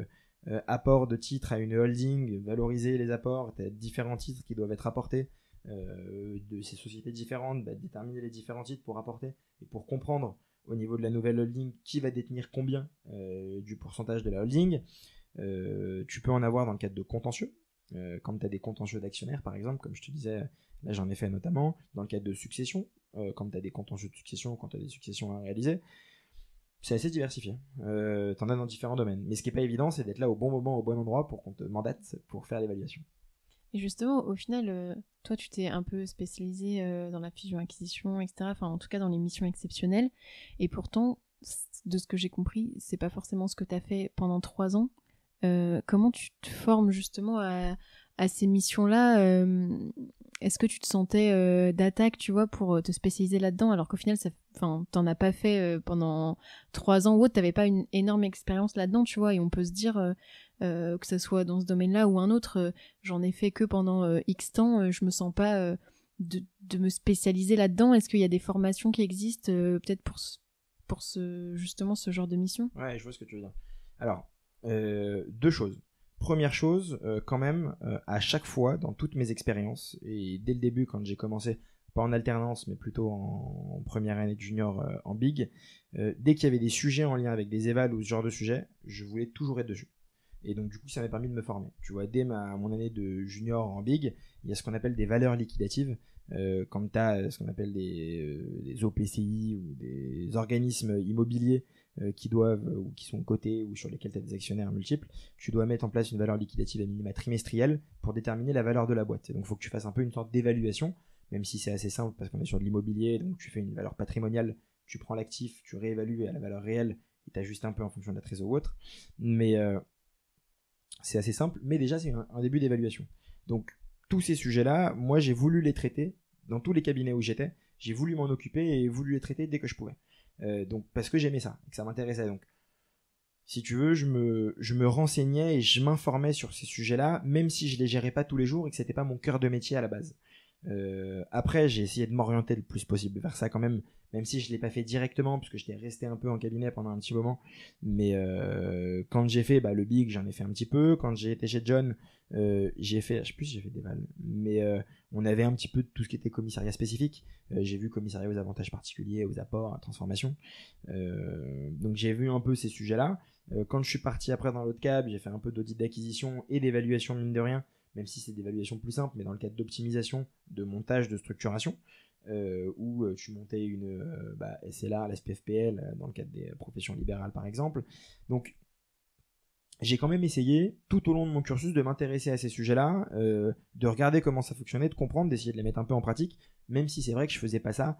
apport de titres à une holding, valoriser les apports, tu as différents titres qui doivent être apportés de ces sociétés différentes, déterminer les différents titres pour apporter et pour comprendre au niveau de la nouvelle holding qui va détenir combien du pourcentage de la holding. Tu peux en avoir dans le cadre de contentieux, quand tu as des contentieux d'actionnaires par exemple, comme je te disais, là j'en ai fait notamment dans le cadre de succession, quand tu as des contentieux de succession, quand tu as des successions à réaliser. C'est assez diversifié, t'en as dans différents domaines, mais ce qui n'est pas évident, c'est d'être là au bon moment, au bon endroit pour qu'on te mandate pour faire l'évaluation. Et justement, au final, toi, tu t'es un peu spécialisé dans la fusion-acquisition, etc. Enfin, en tout cas, dans les missions exceptionnelles. Et pourtant, de ce que j'ai compris, c'est pas forcément ce que tu as fait pendant 3 ans. Comment tu te formes justement à ces missions-là? Est-ce que tu te sentais d'attaque, tu vois, pour te spécialiser là-dedans, alors qu'au final, t'en as pas fait pendant 3 ans ou autre, t'avais pas une énorme expérience là-dedans, tu vois, et on peut se dire que ça soit dans ce domaine-là ou un autre, j'en ai fait que pendant X temps, je me sens pas de me spécialiser là-dedans. Est-ce qu'il y a des formations qui existent peut-être pour justement ce genre de mission? Ouais, je vois ce que tu veux dire. Alors, 2 choses. Première chose, quand même, à chaque fois, dans toutes mes expériences, et dès le début, quand j'ai commencé, pas en alternance, mais plutôt en première année de junior en Big, dès qu'il y avait des sujets en lien avec des évals ou ce genre de sujet, je voulais toujours être dessus. Et donc, du coup, ça m'a permis de me former. Tu vois, dès mon année de junior en Big, il y a ce qu'on appelle des valeurs liquidatives. Quand tu as ce qu'on appelle des OPCI ou des organismes immobiliers qui doivent ou qui sont cotés ou sur lesquels tu as des actionnaires multiples, tu dois mettre en place une valeur liquidative à minima trimestrielle pour déterminer la valeur de la boîte. Et donc il faut que tu fasses un peu une sorte d'évaluation, même si c'est assez simple parce qu'on est sur de l'immobilier, donc tu fais une valeur patrimoniale, tu prends l'actif, tu réévalues à la valeur réelle et tu ajustes un peu en fonction de la trésor ou autre. Mais c'est assez simple, mais déjà c'est un début d'évaluation. Donc tous ces sujets-là, moi j'ai voulu les traiter dans tous les cabinets où j'étais, j'ai voulu m'en occuper et voulu les traiter dès que je pouvais. Donc parce que j'aimais ça et que ça m'intéressait. Donc si tu veux, je me renseignais et je m'informais sur ces sujets-là, même si je les gérais pas tous les jours et que c'était pas mon cœur de métier à la base. Après, j'ai essayé de m'orienter le plus possible vers ça quand même si je l'ai pas fait directement parce que j'étais resté un peu en cabinet pendant un petit moment. Mais quand j'ai fait le Big, j'en ai fait un petit peu. Quand j'ai été chez John, j'ai fait, je sais plus si j'ai fait des vals, mais on avait un petit peu de tout ce qui était commissariat spécifique. J'ai vu commissariat aux avantages particuliers, aux apports, à transformation. Donc j'ai vu un peu ces sujets-là. Quand je suis parti après dans l'autre cab, j'ai fait un peu d'audit d'acquisition et d'évaluation mine de rien, même si c'est d'évaluation plus simple, mais dans le cadre d'optimisation, de montage, de structuration, où tu montais une SLA, la SPFPL, dans le cadre des professions libérales par exemple. Donc j'ai quand même essayé tout au long de mon cursus de m'intéresser à ces sujets-là, de regarder comment ça fonctionnait, de comprendre, d'essayer de les mettre un peu en pratique, même si c'est vrai que je faisais pas ça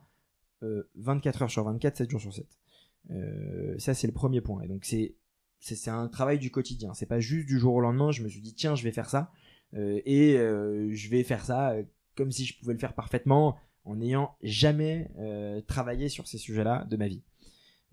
24 heures sur 24, 7 jours sur 7. Ça c'est le premier point. Et donc c'est un travail du quotidien. C'est pas juste du jour au lendemain, je me suis dit tiens je vais faire ça, je vais faire ça comme si je pouvais le faire parfaitement en n'ayant jamais travaillé sur ces sujets-là de ma vie.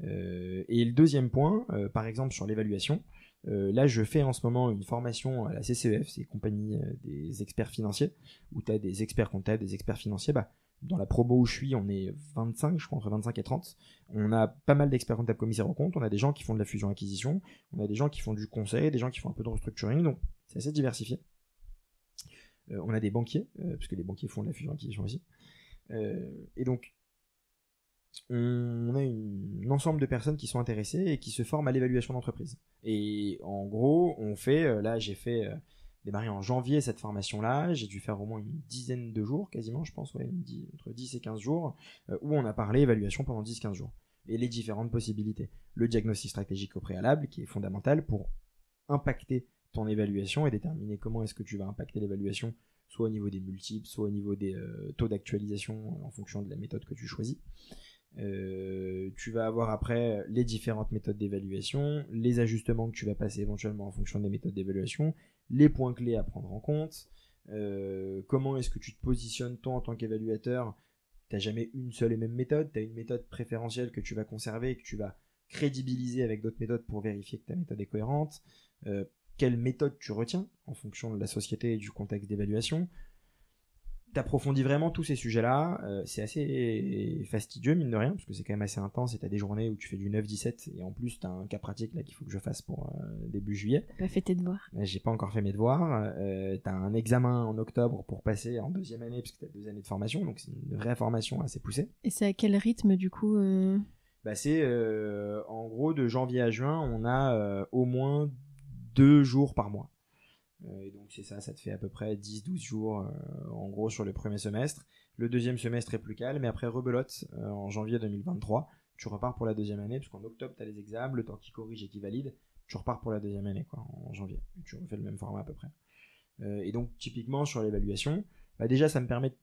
Et le deuxième point, par exemple sur l'évaluation, là je fais en ce moment une formation à la CCEF, c'est compagnie des experts financiers, où tu as des experts comptables, des experts financiers. Dans la promo où je suis, on est 25, je crois, entre 25 et 30. On a pas mal d'experts comptables commissaires aux comptes, on a des gens qui font de la fusion-acquisition, on a des gens qui font du conseil, des gens qui font un peu de restructuring, donc c'est assez diversifié. On a des banquiers, parce que les banquiers font de la fusion-acquisition aussi. Et donc, on a un ensemble de personnes qui sont intéressées et qui se forment à l'évaluation d'entreprise. Et en gros, on fait, là j'ai fait démarrer en janvier cette formation-là, j'ai dû faire au moins une dizaine de jours, quasiment je pense, entre 10 et 15 jours, où on a parlé évaluation pendant 10-15 jours. Et les différentes possibilités. Le diagnostic stratégique au préalable, qui est fondamental pour impacter ton évaluation et déterminer comment est-ce que tu vas impacter l'évaluation, soit au niveau des multiples, soit au niveau des taux d'actualisation en fonction de la méthode que tu choisis. Tu vas avoir après les différentes méthodes d'évaluation, les ajustements que tu vas passer éventuellement en fonction des méthodes d'évaluation, les points clés à prendre en compte, comment est-ce que tu te positionnes toi en tant qu'évaluateur. T'as jamais une seule et même méthode, t'as une méthode préférentielle que tu vas conserver et que tu vas crédibiliser avec d'autres méthodes pour vérifier que ta méthode est cohérente. Quelle méthode tu retiens en fonction de la société et du contexte d'évaluation. T'approfondis vraiment tous ces sujets-là, c'est assez fastidieux mine de rien, parce que c'est quand même assez intense et t'as des journées où tu fais du 9-17 et en plus t'as un cas pratique là qu'il faut que je fasse pour début juillet. T'as pas fait tes devoirs? J'ai pas encore fait mes devoirs, t'as un examen en octobre pour passer en deuxième année, parce que t'as 2 années de formation, donc c'est une vraie formation assez poussée. Et c'est à quel rythme du coup C'est en gros de janvier à juin, on a au moins 2 jours par mois. Et donc c'est ça te fait à peu près 10-12 jours en gros sur le premier semestre. Le deuxième semestre est plus calme, mais après rebelote en janvier 2023, tu repars pour la deuxième année, parce qu'en octobre tu as les examens, le temps qui corrige et qui valide, tu repars pour la deuxième année quoi, en janvier. Tu refais le même format à peu près. Et donc typiquement sur l'évaluation, déjà ça me permet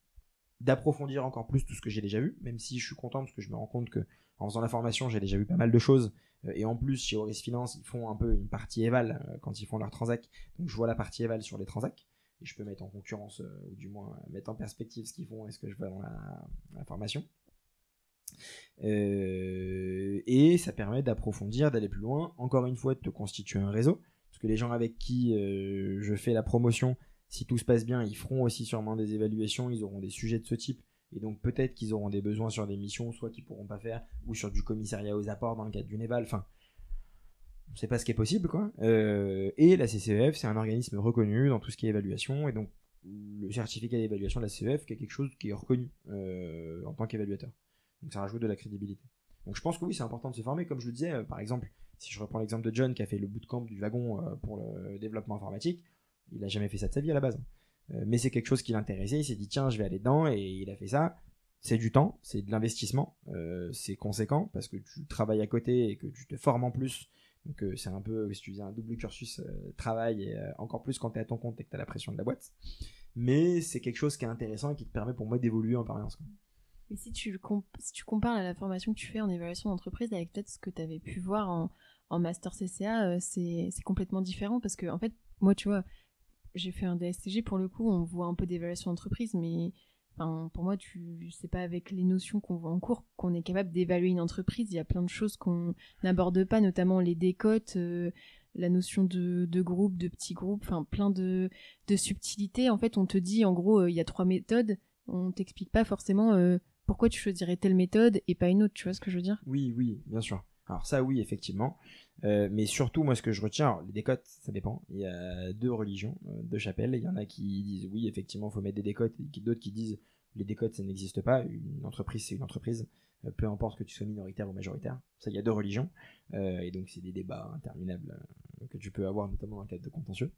d'approfondir encore plus tout ce que j'ai déjà vu, même si je suis content parce que je me rends compte que en faisant la formation j'ai déjà vu pas mal de choses, et en plus chez Horis Finance ils font un peu une partie éval quand ils font leur transac, donc je vois la partie éval sur les transacs et je peux mettre en concurrence ou du moins mettre en perspective ce qu'ils font et ce que je vois dans la formation, et ça permet d'approfondir, d'aller plus loin, encore une fois de te constituer un réseau, parce que les gens avec qui je fais la promotion, si tout se passe bien, ils feront aussi sûrement des évaluations, ils auront des sujets de ce type, et donc peut-être qu'ils auront des besoins sur des missions, soit qu'ils pourront pas faire, ou sur du commissariat aux apports dans le cadre d'une éval, enfin, on sait pas ce qui est possible, quoi. Et la CCEF, c'est un organisme reconnu dans tout ce qui est évaluation, et donc le certificat d'évaluation de la CCEF, qui est quelque chose qui est reconnu en tant qu'évaluateur. Donc ça rajoute de la crédibilité. Donc je pense que oui, c'est important de se former, comme je le disais, par exemple, si je reprends l'exemple de John qui a fait le bootcamp du wagon pour le développement informatique, il a jamais fait ça de sa vie à la base. Mais c'est quelque chose qui l'intéressait, il s'est dit tiens je vais aller dedans, et il a fait ça. C'est du temps, c'est de l'investissement, c'est conséquent parce que tu travailles à côté et que tu te formes en plus. Donc c'est un peu, si tu faisais un double cursus travail, et encore plus quand tu es à ton compte et que tu as la pression de la boîte. Mais c'est quelque chose qui est intéressant et qui te permet pour moi d'évoluer en permanence, quoi. Et si tu compares la formation que tu fais en évaluation d'entreprise avec peut-être ce que tu avais pu voir en master CCA, c'est complètement différent parce que en fait, moi tu vois, j'ai fait un DSCG, pour le coup on voit un peu d'évaluation d'entreprise, mais pour moi c'est pas avec les notions qu'on voit en cours qu'on est capable d'évaluer une entreprise. Il y a plein de choses qu'on n'aborde pas, notamment les décotes, la notion de groupe, de petits groupes, plein de subtilités. En fait on te dit en gros il y a 3 méthodes, on t'explique pas forcément pourquoi tu choisirais telle méthode et pas une autre, tu vois ce que je veux dire? Oui, bien sûr. Alors ça, oui, effectivement. Mais surtout, moi, ce que je retiens, alors, les décotes, ça dépend. Il y a 2 religions, 2 chapelles. Il y en a qui disent, oui, effectivement, il faut mettre des décotes, et d'autres qui disent, les décotes, ça n'existe pas. Une entreprise, c'est une entreprise. Peu importe que tu sois minoritaire ou majoritaire. Ça, il y a 2 religions. Et donc, c'est des débats interminables que tu peux avoir, notamment dans le cadre de contentieux.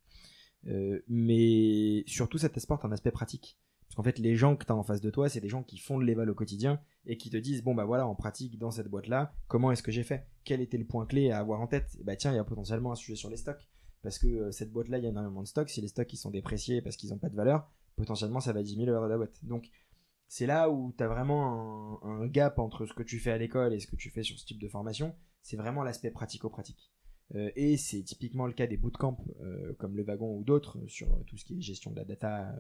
Mais surtout, ça t'apporte un aspect pratique. Parce qu'en fait, les gens que tu as en face de toi, c'est des gens qui font de l'éval au quotidien et qui te disent, bon bah voilà, en pratique, dans cette boîte-là, comment est-ce que j'ai fait? Quel était le point clé à avoir en tête? Et bah tiens, il y a potentiellement un sujet sur les stocks. Parce que cette boîte-là, il y a énormément de stocks. Si les stocks ils sont dépréciés parce qu'ils n'ont pas de valeur, potentiellement ça va diminuer la valeur de la boîte. Donc c'est là où tu as vraiment un gap entre ce que tu fais à l'école et ce que tu fais sur ce type de formation. C'est vraiment l'aspect pratico-pratique. Et c'est typiquement le cas des bootcamps comme le wagon ou d'autres sur tout ce qui est gestion de la data,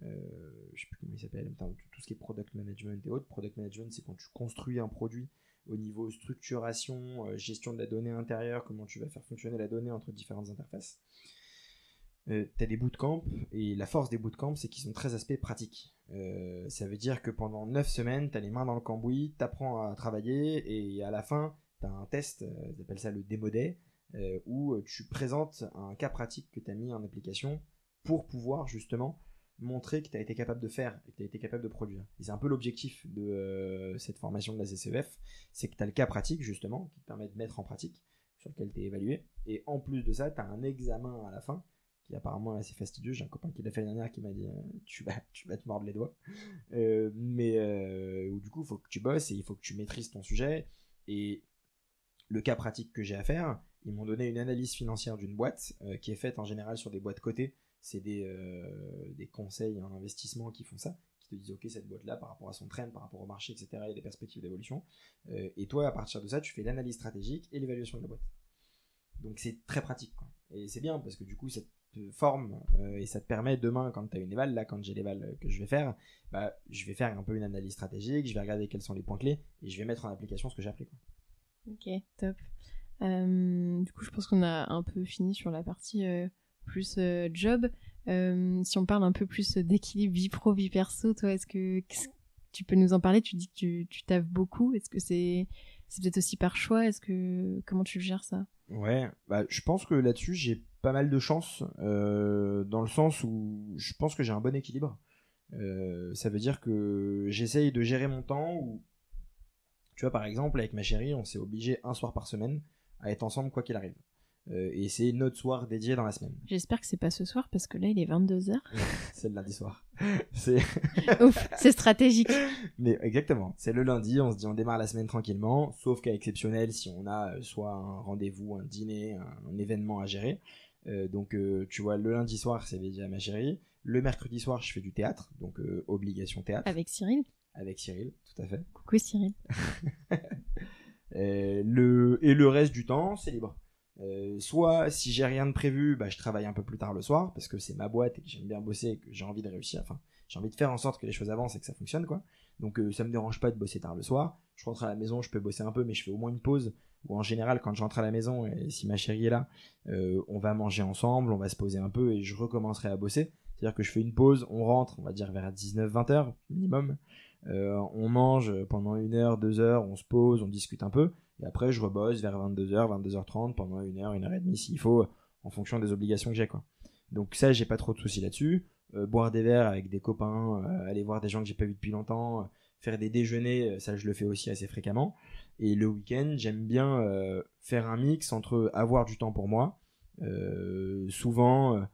je sais plus comment il s'appelle, tout ce qui est product management et autres. Product management, c'est quand tu construis un produit au niveau structuration, gestion de la donnée intérieure, comment tu vas faire fonctionner la donnée entre différentes interfaces. T'as des bootcamps, et la force des bootcamps, c'est qu'ils sont très aspects pratiques. Ça veut dire que pendant 9 semaines, t'as les mains dans le cambouis, t'apprends à travailler, et à la fin, t'as un test, ils appellent ça le Demo Day, où tu présentes un cas pratique que t'as mis en application pour pouvoir justement montrer que t'as été capable de faire et que t'as été capable de produire. Et c'est un peu l'objectif de cette formation de la CCEF, c'est que t'as le cas pratique justement, qui te permet de mettre en pratique, sur lequel t'es évalué, et en plus de ça, t'as un examen à la fin, qui apparemment est assez fastidieux. J'ai un copain qui l'a fait l'année dernière qui m'a dit tu vas te mordre les doigts, où du coup il faut que tu bosses et il faut que tu maîtrises ton sujet. Et le cas pratique que j'ai à faire, ils m'ont donné une analyse financière d'une boîte qui est faite en général sur des boîtes cotées. C'est des conseils en investissement qui font ça, qui te disent ok, cette boîte là par rapport à son trend, par rapport au marché, etc., il y a des perspectives d'évolution, et toi à partir de ça tu fais l'analyse stratégique et l'évaluation de la boîte. Donc c'est très pratique, quoi. Et c'est bien parce que du coup ça te forme et ça te permet demain, quand tu as une éval, là quand j'ai l'éval que je vais faire, je vais faire un peu une analyse stratégique, je vais regarder quels sont les points clés et je vais mettre en application ce que j'ai appris, quoi. Ok, top. Du coup je pense qu'on a un peu fini sur la partie plus job. Si on parle un peu plus d'équilibre vie pro, vie perso, toi, est-ce que tu peux nous en parler? Tu dis que tu taffes beaucoup. Est-ce que c'est peut-être aussi par choix? Comment tu le gères ça? Ouais, je pense que là-dessus j'ai pas mal de chance, dans le sens où je pense que j'ai un bon équilibre. Ça veut dire que j'essaye de gérer mon temps où, tu vois, par exemple, avec ma chérie, on s'est obligé un soir par semaine à être ensemble quoi qu'il arrive. Et c'est notre soir dédié dans la semaine. J'espère que c'est pas ce soir parce que là il est 22h. C'est le lundi soir. C'est Ouf, c'est stratégique. Mais exactement, c'est le lundi, on se dit on démarre la semaine tranquillement, sauf cas exceptionnel si on a soit un rendez-vous, un dîner, un événement à gérer. Donc tu vois, le lundi soir c'est dédié à ma chérie. Le mercredi soir je fais du théâtre, donc obligation théâtre. Avec Cyril. Avec Cyril, tout à fait. Coucou Cyril. Et le reste du temps c'est libre. Soit si j'ai rien de prévu, je travaille un peu plus tard le soir parce que c'est ma boîte et que j'aime bien bosser et que j'ai envie de réussir, enfin j'ai envie de faire en sorte que les choses avancent et que ça fonctionne, quoi. Donc ça me dérange pas de bosser tard le soir. Je rentre à la maison, je peux bosser un peu, mais je fais au moins une pause. Ou en général quand je rentre à la maison et si ma chérie est là, on va manger ensemble, on va se poser un peu et je recommencerai à bosser. C'est-à-dire que je fais une pause, on rentre, on va dire vers 19-20 heures minimum. On mange pendant 1 heure, 2 heures, on se pose, on discute un peu. Et après, je rebosse vers 22h, 22h30 pendant 1 heure, 1h30 s'il faut, en fonction des obligations que j'ai, quoi. Donc ça, j'ai pas trop de soucis là-dessus. Boire des verres avec des copains, aller voir des gens que j'ai pas vus depuis longtemps, faire des déjeuners, ça je le fais aussi assez fréquemment. Et le week-end, j'aime bien faire un mix entre avoir du temps pour moi. Souvent,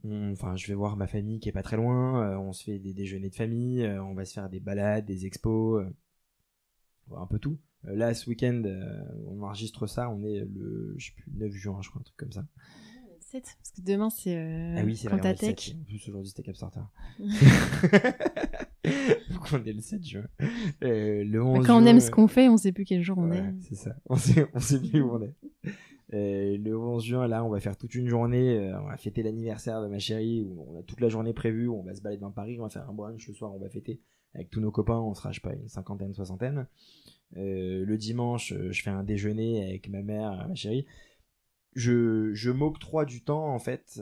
je vais voir ma famille qui est pas très loin, on se fait des déjeuners de famille, on va se faire des balades, des expos, un peu tout. Là, ce week-end, on enregistre ça, on est le 9 juin, je crois, un truc comme ça. 7, parce que demain c'est ah oui, c'est Cantatech. En plus, aujourd'hui c'était Capstarter. Donc on est le 7 juin. Le 11 Quand on juin, aime ce qu'on fait, on sait plus quel jour on est. C'est ça, on sait plus où on est. Le 11 juin, là, on va faire toute une journée, on va fêter l'anniversaire de ma chérie, où on a toute la journée prévue, on va se balader dans Paris, on va faire un brunch le soir, on va fêter avec tous nos copains, on sera, je sais pas, une cinquantaine, soixantaine. Le dimanche, je fais un déjeuner avec ma mère, ma chérie. Je m'octroie du temps, en fait.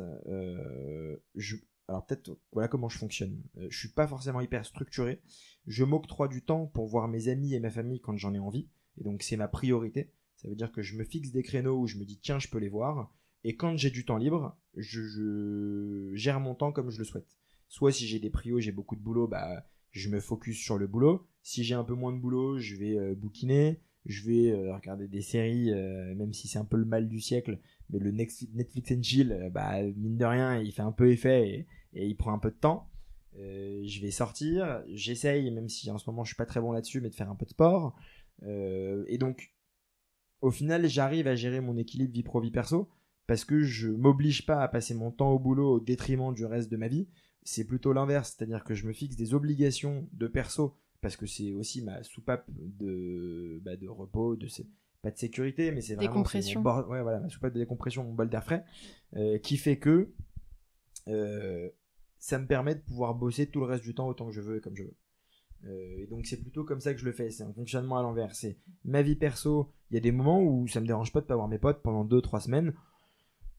Alors peut-être, voilà comment je fonctionne. Je suis pas forcément hyper structuré. Je m'octroie du temps pour voir mes amis et ma famille quand j'en ai envie. Et donc c'est ma priorité. Ça veut dire que je me fixe des créneaux où je me dis tiens, je peux les voir. Et quand j'ai du temps libre, je gère mon temps comme je le souhaite. Soit si j'ai des prios, j'ai beaucoup de boulot, je me focus sur le boulot. Si j'ai un peu moins de boulot, je vais bouquiner. Je vais regarder des séries, même si c'est un peu le mal du siècle. Mais le Netflix and chill, mine de rien, il fait un peu effet et il prend un peu de temps. Je vais sortir. J'essaye, même si en ce moment je suis pas très bon là-dessus, mais de faire un peu de sport. Et donc, au final, j'arrive à gérer mon équilibre vie pro, vie perso. Parce que je m'oblige pas à passer mon temps au boulot au détriment du reste de ma vie. C'est plutôt l'inverse, c'est-à-dire que je me fixe des obligations de perso parce que c'est aussi ma soupape de repos, pas de sécurité, mais c'est vraiment décompression. Ma soupape de décompression, mon bol d'air frais, qui fait que ça me permet de pouvoir bosser tout le reste du temps autant que je veux et comme je veux. Et donc c'est plutôt comme ça que je le fais, c'est un fonctionnement à l'envers. C'est ma vie perso, il y a des moments où ça me dérange pas de pas voir mes potes pendant 2-3 semaines.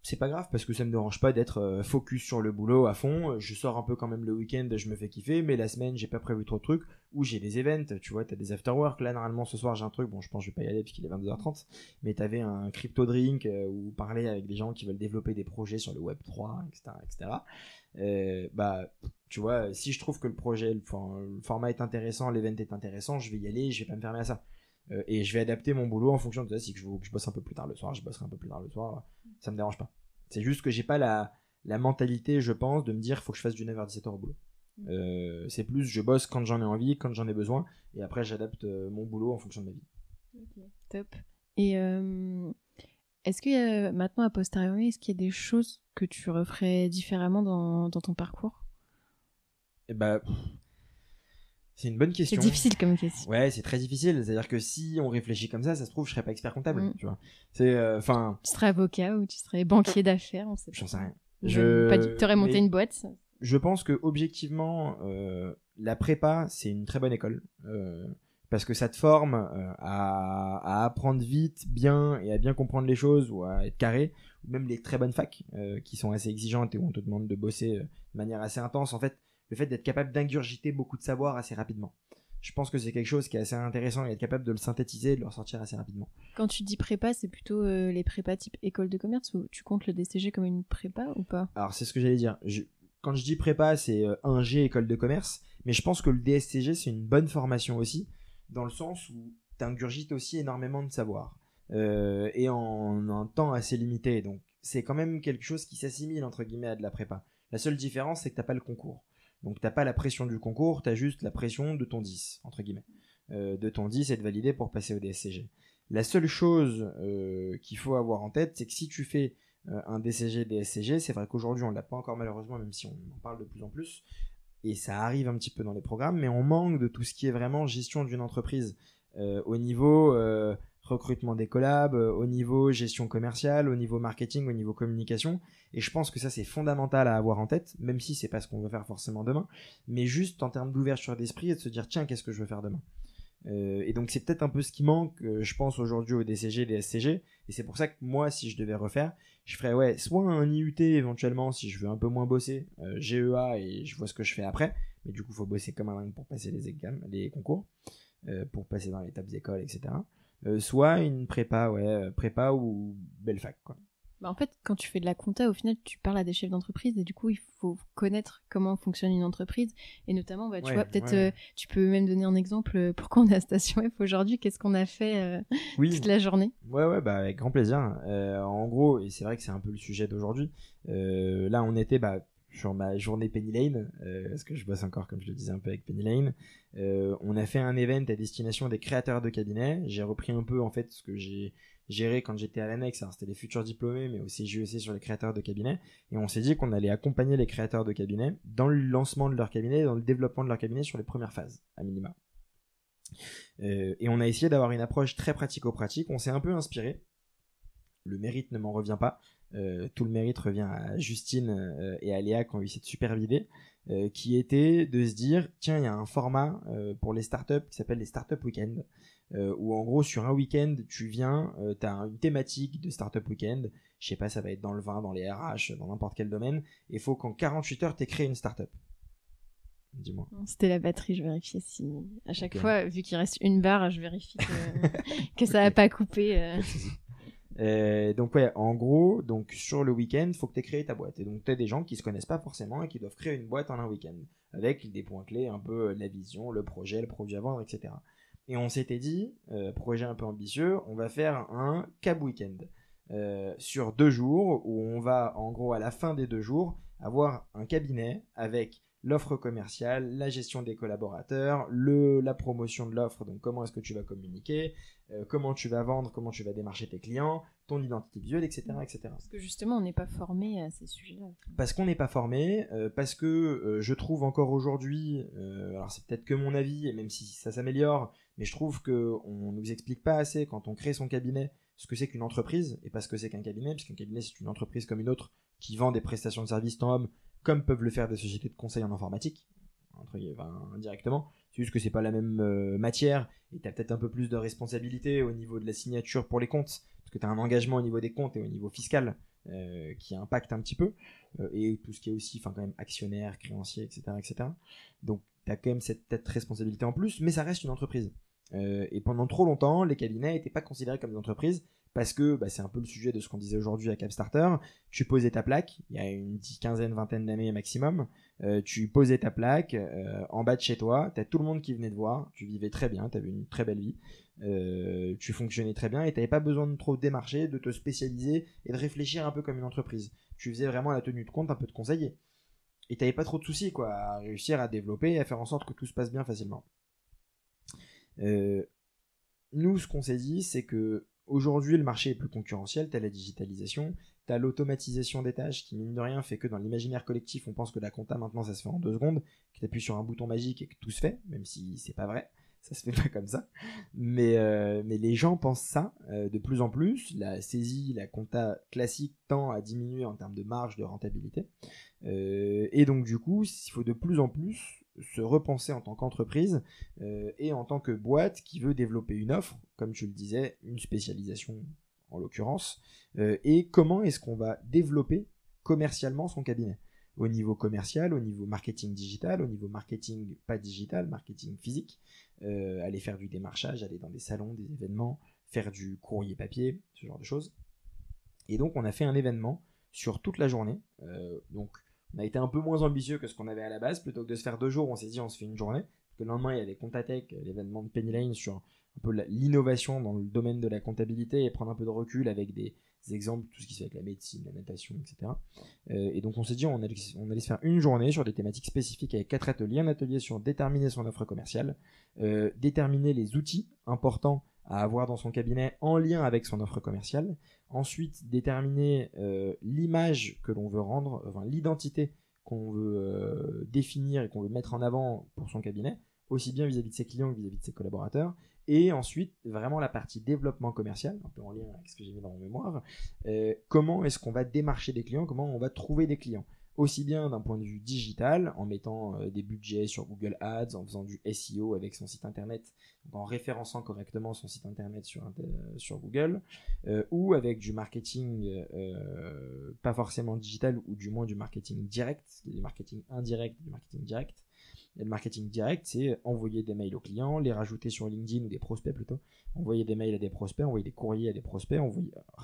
C'est pas grave parce que ça me dérange pas d'être focus sur le boulot à fond. Je sors un peu quand même le week-end, je me fais kiffer, mais la semaine j'ai pas prévu trop de trucs. Ou j'ai des events, tu vois, t'as des after-work. Là normalement ce soir j'ai un truc, bon je pense que je vais pas y aller parce qu'il est 22h30, mais t'avais un crypto drink où parler avec des gens qui veulent développer des projets sur le Web3, etc. etc. Bah tu vois, si je trouve que le projet, le format est intéressant, l'event est intéressant, je vais y aller, je vais pas me fermer à ça. Et je vais adapter mon boulot en fonction de ça. Si je bosse un peu plus tard le soir, je bosserai un peu plus tard le soir. Ça me dérange pas. C'est juste que j'ai pas la mentalité, je pense, de me dire faut que je fasse du 9h à 17h au boulot. C'est plus je bosse quand j'en ai envie, quand j'en ai besoin, et après j'adapte mon boulot en fonction de ma vie. Ok, top. Et est-ce que maintenant, a posteriori, est-ce qu'il y a des choses que tu referais différemment dans ton parcours? Et bah, c'est une bonne question. C'est difficile comme question. Ouais, c'est très difficile. C'est-à-dire que si on réfléchit comme ça se trouve, je serais pas expert comptable. Tu vois. C'est, tu serais avocat ou tu serais banquier d'affaires, on sait pas. J'en sais rien. T'aurais monté une boîte. Je pense que objectivement, la prépa, c'est une très bonne école. Parce que ça te forme à apprendre vite, bien, et à bien comprendre les choses, ou à être carré, ou même les très bonnes facs, qui sont assez exigeantes et où on te demande de bosser de manière assez intense. En fait, le fait d'être capable d'ingurgiter beaucoup de savoir assez rapidement. Je pense que c'est quelque chose qui est assez intéressant et être capable de le synthétiser et de le ressortir assez rapidement. Quand tu dis prépa, c'est plutôt les prépas type école de commerce ou tu comptes le DCG comme une prépa ou pas? Alors, c'est ce que j'allais dire. Quand je dis prépa, c'est 1G école de commerce, mais je pense que le DSCG, c'est une bonne formation aussi, dans le sens où tu ingurgites aussi énormément de savoir. Et en un temps assez limité. Donc, c'est quand même quelque chose qui s'assimile, entre guillemets, à de la prépa. La seule différence, c'est que t'as pas le concours. Donc t'as pas la pression du concours, t'as juste la pression de ton 10, entre guillemets. De ton 10 et de valider pour passer au DSCG. La seule chose qu'il faut avoir en tête, c'est que si tu fais un DCG, DSCG, c'est vrai qu'aujourd'hui on l'a pas encore malheureusement, même si on en parle de plus en plus, et ça arrive un petit peu dans les programmes, mais on manque de tout ce qui est vraiment gestion d'une entreprise au niveau recrutement des collabs, au niveau gestion commerciale, au niveau marketing, au niveau communication. Et je pense que ça, c'est fondamental à avoir en tête, même si c'est pas ce qu'on veut faire forcément demain, mais juste en termes d'ouverture d'esprit et de se dire, tiens, qu'est-ce que je veux faire demain? Et donc, c'est peut-être un peu ce qui manque, je pense, aujourd'hui au DCG, DSCG. Et c'est pour ça que moi, si je devais refaire, je ferais soit un IUT éventuellement, si je veux un peu moins bosser, GEA, et je vois ce que je fais après. Mais du coup, il faut bosser comme un dingue pour passer les concours, pour passer dans les top écoles, etc. Soit une prépa, prépa ou belle fac, quoi. Bah en fait, quand tu fais de la compta, au final, tu parles à des chefs d'entreprise et du coup, il faut connaître comment fonctionne une entreprise. Et notamment, tu vois, peut-être tu peux même donner un exemple. Pourquoi on est à Station F aujourd'hui? Qu'est-ce qu'on a fait toute la journée? Ouais, bah avec grand plaisir. En gros, et c'est vrai que c'est un peu le sujet d'aujourd'hui. Là, on était sur ma journée Penny Lane, parce que je bosse encore, comme je le disais, un peu avec Penny Lane. On a fait un event à destination des créateurs de cabinets. J'ai repris un peu en fait ce que j'ai géré quand j'étais à l'annexe. Alors c'était les futurs diplômés, mais aussi JEC sur les créateurs de cabinets. Et on s'est dit qu'on allait accompagner les créateurs de cabinets dans le lancement de leur cabinet, dans le développement de leur cabinet sur les premières phases, à minima. Et on a essayé d'avoir une approche très pratico-pratique. On s'est un peu inspiré. Le mérite ne m'en revient pas. Tout le mérite revient à Justine et à Léa qui ont eu cette superbe idée, qui était de se dire, tiens, il y a un format pour les startups qui s'appelle les startup week-end, où en gros sur un week-end tu viens, tu as une thématique de startup week-end, je sais pas, ça va être dans le vin, dans les RH, dans n'importe quel domaine, et il faut qu'en 48 heures tu aies créé une startup. Dis-moi. C'était la batterie, je vérifiais si à chaque fois, vu qu'il reste une barre, je vérifie que ça n'a pas coupé. Donc en gros, donc sur le week-end, faut que tu aies créé ta boîte. Et donc tu as des gens qui se connaissent pas forcément et qui doivent créer une boîte en un week-end, avec des points clés, un peu la vision, le projet, le produit à vendre, etc. Et on s'était dit, projet un peu ambitieux, on va faire un cab week-end sur 2 jours, où on va en gros à la fin des 2 jours avoir un cabinet avec l'offre commerciale, la gestion des collaborateurs, la promotion de l'offre, donc comment est-ce que tu vas communiquer, comment tu vas vendre, comment tu vas démarcher tes clients, ton identité visuelle, etc., etc. Parce que justement, on n'est pas formé à ces sujets-là. Parce qu'on n'est pas formé, parce que je trouve encore aujourd'hui, alors c'est peut-être que mon avis, et même si ça s'améliore, mais je trouve qu'on nous explique pas assez quand on crée son cabinet ce que c'est qu'une entreprise, et pas ce que c'est qu'un cabinet, puisqu'un cabinet c'est une entreprise comme une autre qui vend des prestations de services tant hommes comme peuvent le faire des sociétés de conseil en informatique, indirectement. C'est juste que c'est pas la même matière, et tu as peut-être un peu plus de responsabilité au niveau de la signature pour les comptes, parce que tu as un engagement au niveau des comptes et au niveau fiscal qui impacte un petit peu, et tout ce qui est aussi quand même actionnaire, créancier, etc. etc. Donc tu as quand même cette peut-être responsabilité en plus, mais ça reste une entreprise. Et pendant trop longtemps, les cabinets n'étaient pas considérés comme des entreprises, parce que c'est un peu le sujet de ce qu'on disait aujourd'hui à Capstarter. Tu posais ta plaque, il y a une quinzaine, vingtaine d'années maximum, tu posais ta plaque en bas de chez toi, t'as tout le monde qui venait te voir, tu vivais très bien, t'avais une très belle vie, tu fonctionnais très bien et t'avais pas besoin de trop démarcher, de te spécialiser et de réfléchir un peu comme une entreprise. Tu faisais vraiment la tenue de compte, un peu de conseiller. Et t'avais pas trop de soucis à réussir à développer et à faire en sorte que tout se passe bien facilement. Nous, ce qu'on s'est dit, c'est que aujourd'hui, le marché est plus concurrentiel, t'as la digitalisation, t'as l'automatisation des tâches qui, mine de rien, fait que dans l'imaginaire collectif, on pense que la compta, maintenant, ça se fait en 2 secondes, que t'appuies sur un bouton magique et que tout se fait, même si c'est pas vrai, ça se fait pas comme ça. Mais les gens pensent ça de plus en plus. La saisie, la compta classique tend à diminuer en termes de marge, de rentabilité. Et donc, du coup, il faut de plus en plus se repenser en tant qu'entreprise et en tant que boîte qui veut développer une offre, comme tu le disais, une spécialisation en l'occurrence, et comment est-ce qu'on va développer commercialement son cabinet au niveau commercial, au niveau marketing digital, au niveau marketing pas digital, marketing physique, aller faire du démarchage, aller dans des salons, des événements, faire du courrier papier, ce genre de choses. Et donc on a fait un événement sur toute la journée, donc on a été un peu moins ambitieux que ce qu'on avait à la base. Plutôt que de se faire 2 jours, on s'est dit on se fait une journée. Parce que le lendemain, il y avait Comptatech, l'événement de Penny Lane sur un peu l'innovation dans le domaine de la comptabilité et prendre un peu de recul avec des exemples, tout ce qui se fait avec la médecine, la natation, etc. Et donc on s'est dit on allait se faire une journée sur des thématiques spécifiques avec 4 ateliers. Un atelier sur déterminer son offre commerciale, déterminer les outils importants à avoir dans son cabinet en lien avec son offre commerciale. Ensuite, déterminer l'image que l'on veut rendre, l'identité qu'on veut définir et qu'on veut mettre en avant pour son cabinet, aussi bien vis-à-vis de ses clients que vis-à-vis de ses collaborateurs. Et ensuite, vraiment la partie développement commercial, un peu en lien avec ce que j'ai mis dans mon mémoire. Comment est-ce qu'on va démarcher des clients, comment on va trouver des clients, aussi bien d'un point de vue digital, en mettant des budgets sur Google Ads, en faisant du SEO avec son site internet, donc en référençant correctement son site internet sur Google, ou avec du marketing pas forcément digital, ou du moins du marketing direct, du marketing indirect, du marketing direct. Et le marketing direct, c'est envoyer des mails aux clients, les rajouter sur LinkedIn, ou des prospects plutôt, envoyer des mails à des prospects, envoyer des courriers à des prospects,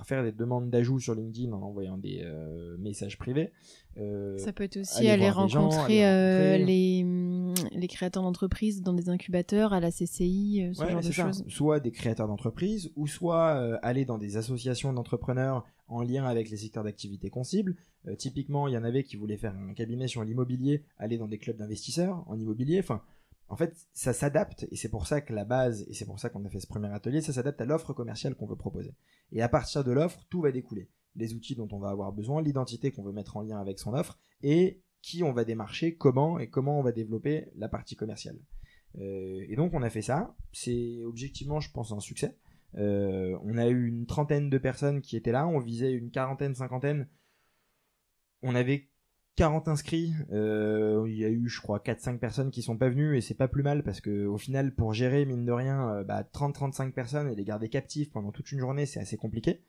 faire des demandes d'ajout sur LinkedIn en envoyant des messages privés. Ça peut être aussi aller rencontrer les créateurs d'entreprises dans des incubateurs, à la CCI, ce genre de choses. Soit des créateurs d'entreprises, ou soit aller dans des associations d'entrepreneurs en lien avec les secteurs d'activité qu'on cible. Typiquement, il y en avait qui voulaient faire un cabinet sur l'immobilier, aller dans des clubs d'investisseurs en immobilier. En fait, ça s'adapte, et c'est pour ça que la base, et c'est pour ça qu'on a fait ce premier atelier, ça s'adapte à l'offre commerciale qu'on veut proposer. Et à partir de l'offre, tout va découler. Les outils dont on va avoir besoin, l'identité qu'on veut mettre en lien avec son offre, et qui on va démarcher, comment on va développer la partie commerciale. Et donc on a fait ça. C'est objectivement, je pense, un succès. On a eu une 30aine de personnes qui étaient là, on visait une 40aine, 50aine. On avait 40 inscrits, il y a eu je crois 4-5 personnes qui sont pas venues, et c'est pas plus mal parce que au final, pour gérer mine de rien 30-35 personnes et les garder captifs pendant toute une journée, c'est assez compliqué.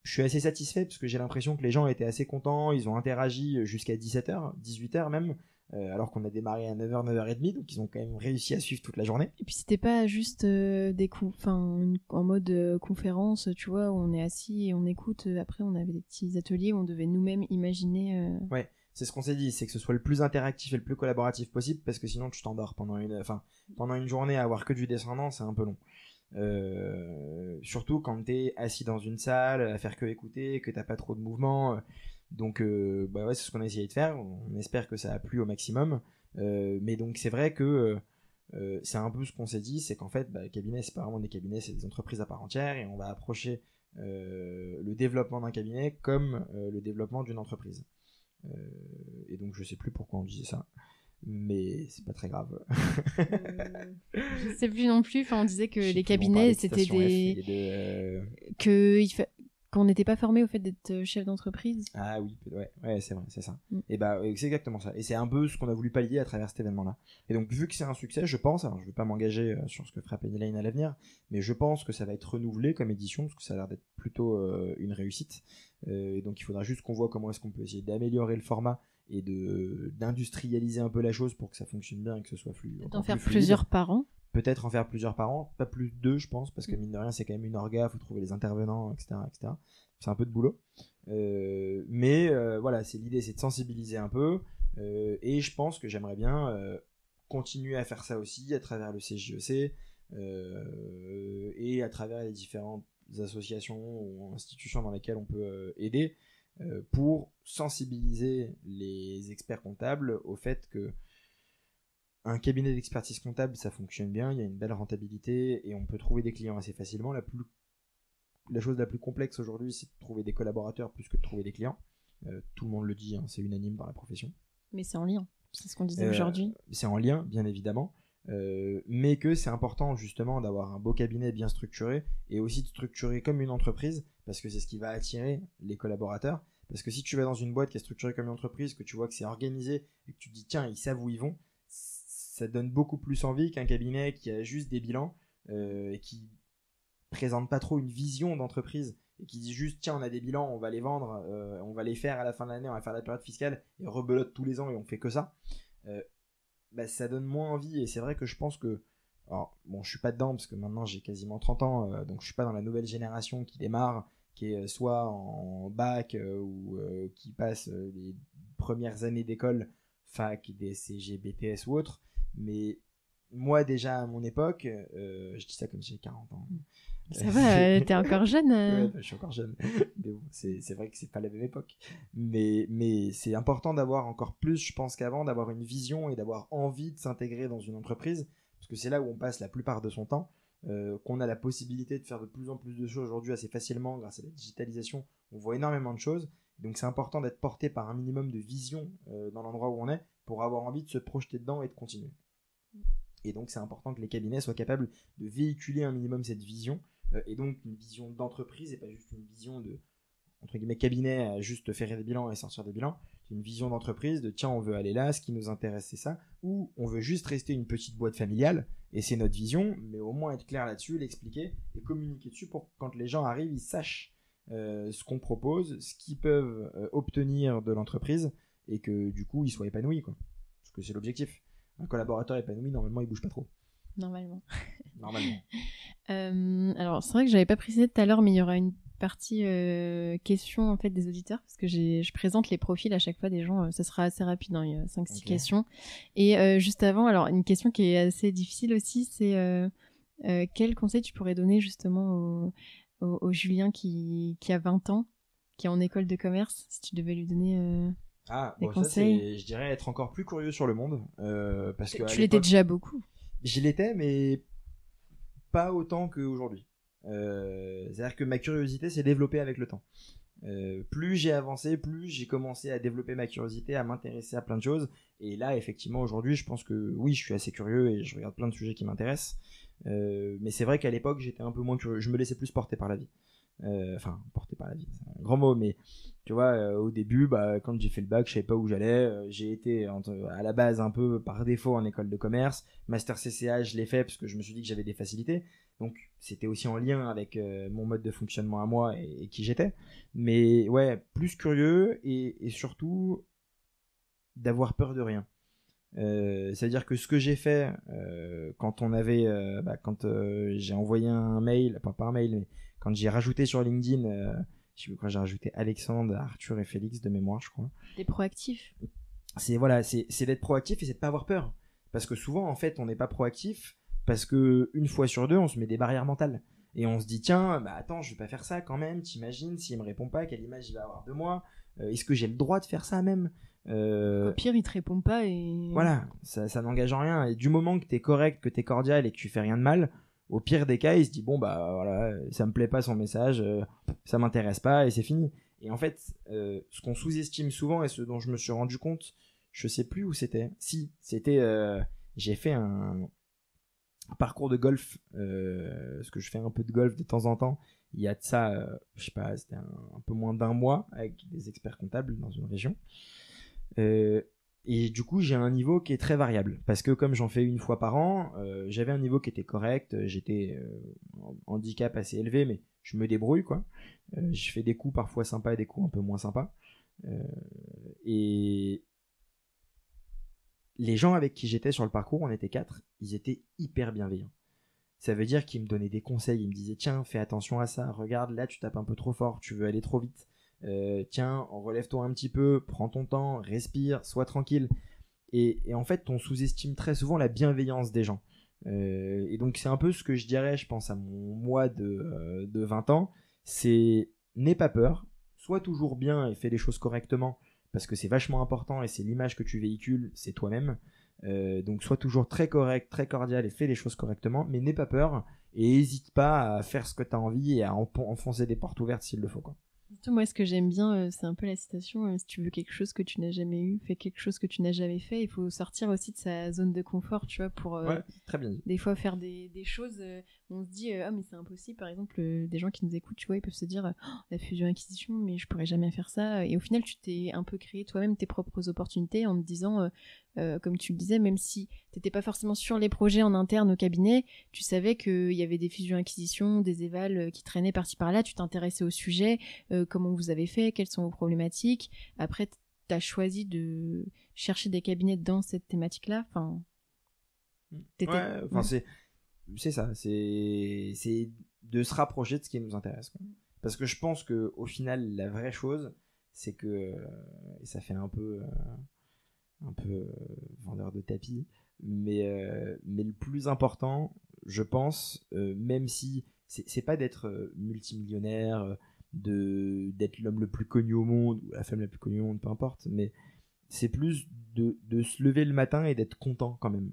Je suis assez satisfait parce que j'ai l'impression que les gens étaient assez contents, ils ont interagi jusqu'à 17h, 18h même, alors qu'on a démarré à 9h, 9h30, donc ils ont quand même réussi à suivre toute la journée. Et puis c'était pas juste en mode conférence, tu vois, où on est assis et on écoute. Après, on avait des petits ateliers où on devait nous-mêmes imaginer. Ouais, c'est ce qu'on s'est dit, c'est que ce soit le plus interactif et le plus collaboratif possible, parce que sinon tu t'endors pendant une journée à avoir que du descendant, c'est un peu long. Surtout quand t'es assis dans une salle à faire que écouter, que t'as pas trop de mouvement. Donc c'est ce qu'on a essayé de faire. On espère que ça a plu au maximum. Mais donc c'est vrai que c'est un peu ce qu'on s'est dit, c'est qu'en fait le cabinet, c'est pas vraiment des cabinets, c'est des entreprises à part entière, et on va approcher le développement d'un cabinet comme le développement d'une entreprise. Et donc je sais plus pourquoi on disait ça, mais c'est pas très grave. Je sais plus non plus. On disait que les cabinets, c'était qu'on n'était pas formé au fait d'être chef d'entreprise. Ah oui, ouais, c'est vrai, c'est ça. Mm. Et bah, c'est exactement ça. Et c'est un peu ce qu'on a voulu pallier à travers cet événement-là. Et donc, vu que c'est un succès, je pense, alors je vais pas m'engager sur ce que fera Penny Lane à l'avenir, mais je pense que ça va être renouvelé comme édition, parce que ça a l'air d'être plutôt une réussite. Et donc, il faudra juste qu'on voit comment est-ce qu'on peut essayer d'améliorer le format et d'industrialiser un peu la chose pour que ça fonctionne bien et que ce soit d'en faire plusieurs par an. Peut-être en faire plusieurs par an, pas plus de 2 je pense, parce que mine de rien c'est quand même une orga, faut trouver les intervenants, etc. etc. C'est un peu de boulot. Mais voilà, l'idée c'est de sensibiliser un peu, et je pense que j'aimerais bien continuer à faire ça aussi à travers le CJEC, et à travers les différentes associations ou institutions dans lesquelles on peut aider, pour sensibiliser les experts comptables au fait que un cabinet d'expertise comptable, ça fonctionne bien, il y a une belle rentabilité et on peut trouver des clients assez facilement. La chose la plus complexe aujourd'hui, c'est de trouver des collaborateurs plus que de trouver des clients. Tout le monde le dit, hein, c'est unanime dans la profession. Mais c'est en lien, c'est ce qu'on disait aujourd'hui. C'est en lien, bien évidemment, mais que c'est important justement d'avoir un beau cabinet bien structuré et aussi de structurer comme une entreprise, parce que c'est ce qui va attirer les collaborateurs. Parce que si tu vas dans une boîte qui est structurée comme une entreprise, que tu vois que c'est organisé et que tu te dis tiens, ils savent où ils vont, ça donne beaucoup plus envie qu'un cabinet qui a juste des bilans et qui présente pas trop une vision d'entreprise et qui dit juste tiens, on a des bilans, on va les vendre, on va les faire à la fin de l'année, on va faire la période fiscale et rebelote tous les ans et on fait que ça. Ça donne moins envie. Et c'est vrai que je pense que, alors bon, je suis pas dedans parce que maintenant j'ai quasiment 30 ans, donc je suis pas dans la nouvelle génération qui démarre, qui est soit en bac ou qui passe les premières années d'école, fac, DSCG, BTS ou autre. Mais moi déjà à mon époque, je dis ça comme j'ai 40 ans. Ça va, t'es encore jeune. Ouais, je suis encore jeune. Mais bon, c'est vrai que c'est pas la même époque. Mais c'est important d'avoir encore plus, je pense qu'avant, d'avoir une vision et d'avoir envie de s'intégrer dans une entreprise, parce que c'est là où on passe la plupart de son temps, qu'on a la possibilité de faire de plus en plus de choses aujourd'hui assez facilement grâce à la digitalisation. On voit énormément de choses. Donc c'est important d'être porté par un minimum de vision dans l'endroit où on est pour avoir envie de se projeter dedans et de continuer. Et donc c'est important que les cabinets soient capables de véhiculer un minimum cette vision, et donc une vision d'entreprise et pas juste une vision de, entre guillemets, cabinet à juste faire des bilans et sortir des bilans. C'est une vision d'entreprise de tiens, on veut aller là, ce qui nous intéresse c'est ça, ou on veut juste rester une petite boîte familiale et c'est notre vision, mais au moins être clair là-dessus, l'expliquer et communiquer dessus pour que quand les gens arrivent, ils sachent ce qu'on propose, ce qu'ils peuvent obtenir de l'entreprise et que du coup ils soient épanouis, quoi. Parce que c'est l'objectif. Un collaborateur épanoui, normalement il bouge pas trop. Normalement. Normalement. Alors c'est vrai que j'avais pas précisé tout à l'heure, mais il y aura une partie questions en fait des auditeurs, parce que je présente les profils à chaque fois des gens, ça sera assez rapide, hein, il y a 5-6 questions. Et juste avant, alors une question qui est assez difficile aussi, c'est quel conseil tu pourrais donner justement au Julien qui a 20 ans, qui est en école de commerce, si tu devais lui donner des conseils. Ça, je dirais être encore plus curieux sur le monde, parce que tu l'étais déjà beaucoup. Je l'étais, mais pas autant qu'aujourd'hui. C'est-à-dire que ma curiosité s'est développée avec le temps. Plus j'ai avancé, plus j'ai commencé à développer ma curiosité, à m'intéresser à plein de choses. Et là, effectivement, aujourd'hui, je pense que oui, je suis assez curieux et je regarde plein de sujets qui m'intéressent. Mais c'est vrai qu'à l'époque, j'étais un peu moins curieux. Je me laissais plus porter par la vie. Enfin, porter par la vie, c'est un grand mot, mais tu vois, au début, quand j'ai fait le bac, je savais pas où j'allais. J'ai été à la base un peu par défaut en école de commerce. Master CCA, je l'ai fait parce que je me suis dit que j'avais des facilités. Donc, c'était aussi en lien avec mon mode de fonctionnement à moi et qui j'étais. Mais ouais, plus curieux et surtout d'avoir peur de rien. C'est-à-dire que ce que j'ai fait quand on avait, quand j'ai envoyé un mail, pas un mail, mais quand j'ai rajouté sur LinkedIn, je sais plus quoi, j'ai rajouté Alexandre, Arthur et Félix de mémoire, je crois. T'es proactif. C'est d'être proactif et c'est de pas avoir peur. Parce que souvent, en fait, on n'est pas proactif parce que une fois sur deux, on se met des barrières mentales. Et on se dit, tiens, attends, je vais pas faire ça quand même, t'imagines, s'il me répond pas, quelle image il va avoir de moi, est-ce que j'ai le droit de faire ça même? Au pire, il te répond pas et... Voilà, ça n'engage en rien. Et du moment que t'es correct, que t'es cordial et que tu fais rien de mal, au pire des cas, il se dit, bon, voilà, ça me plaît pas son message, ça m'intéresse pas et c'est fini. Et en fait, ce qu'on sous-estime souvent et ce dont je me suis rendu compte, je sais plus où c'était. Si, c'était, j'ai fait parcours de golf, parce que je fais un peu de golf de temps en temps. Il y a de ça, je sais pas, c'était un peu moins d'un mois avec des experts comptables dans une région. Et du coup, j'ai un niveau qui est très variable. Parce que comme j'en fais une fois par an, j'avais un niveau qui était correct. J'étais en handicap assez élevé, mais je me débrouille, quoi. Je fais des coups parfois sympas et des coups un peu moins sympas. Et les gens avec qui j'étais sur le parcours, on était 4, ils étaient hyper bienveillants. Ça veut dire qu'ils me donnaient des conseils, ils me disaient tiens, fais attention à ça, regarde là tu tapes un peu trop fort, tu veux aller trop vite, tiens, relève-toi un petit peu, prends ton temps, respire, sois tranquille. Et en fait, on sous-estime très souvent la bienveillance des gens. Et donc c'est un peu ce que je dirais, je pense à mon moi de 20 ans, c'est n'aie pas peur, sois toujours bien et fais les choses correctement, parce que c'est vachement important et c'est l'image que tu véhicules, c'est toi-même. Donc sois toujours très correct, très cordial et fais les choses correctement, mais n'aie pas peur et n'hésite pas à faire ce que tu as envie et à enfoncer des portes ouvertes s'il le faut, quoi. Surtout, moi, ce que j'aime bien, c'est un peu la citation, si tu veux quelque chose que tu n'as jamais eu, fais quelque chose que tu n'as jamais fait. Il faut sortir aussi de sa zone de confort, tu vois, pour Ouais, très bien dit. des fois faire des choses où on se dit, ah, mais c'est impossible. Par exemple, des gens qui nous écoutent, tu vois, ils peuvent se dire, oh, la fusion-acquisition, mais je pourrais jamais faire ça. Et au final, tu t'es un peu créé toi-même tes propres opportunités en te disant, comme tu le disais, même si t'étais pas forcément sur les projets en interne au cabinet, tu savais qu'il y avait des fusions-acquisitions, des évals qui traînaient par-ci par-là, tu t'intéressais au sujet, comment vous avez fait, quelles sont vos problématiques. Après, t'as choisi de chercher des cabinets dans cette thématique-là. Enfin, ouais, enfin c'est ça, c'est de se rapprocher de ce qui nous intéresse, quoi. Parce que je pense que au final, la vraie chose, c'est que et ça fait un peu vendeur de tapis, mais le plus important, je pense, même si c'est pas d'être multimillionnaire, d'être l'homme le plus connu au monde ou la femme la plus connue au monde, peu importe, mais c'est plus de se lever le matin et d'être content quand même.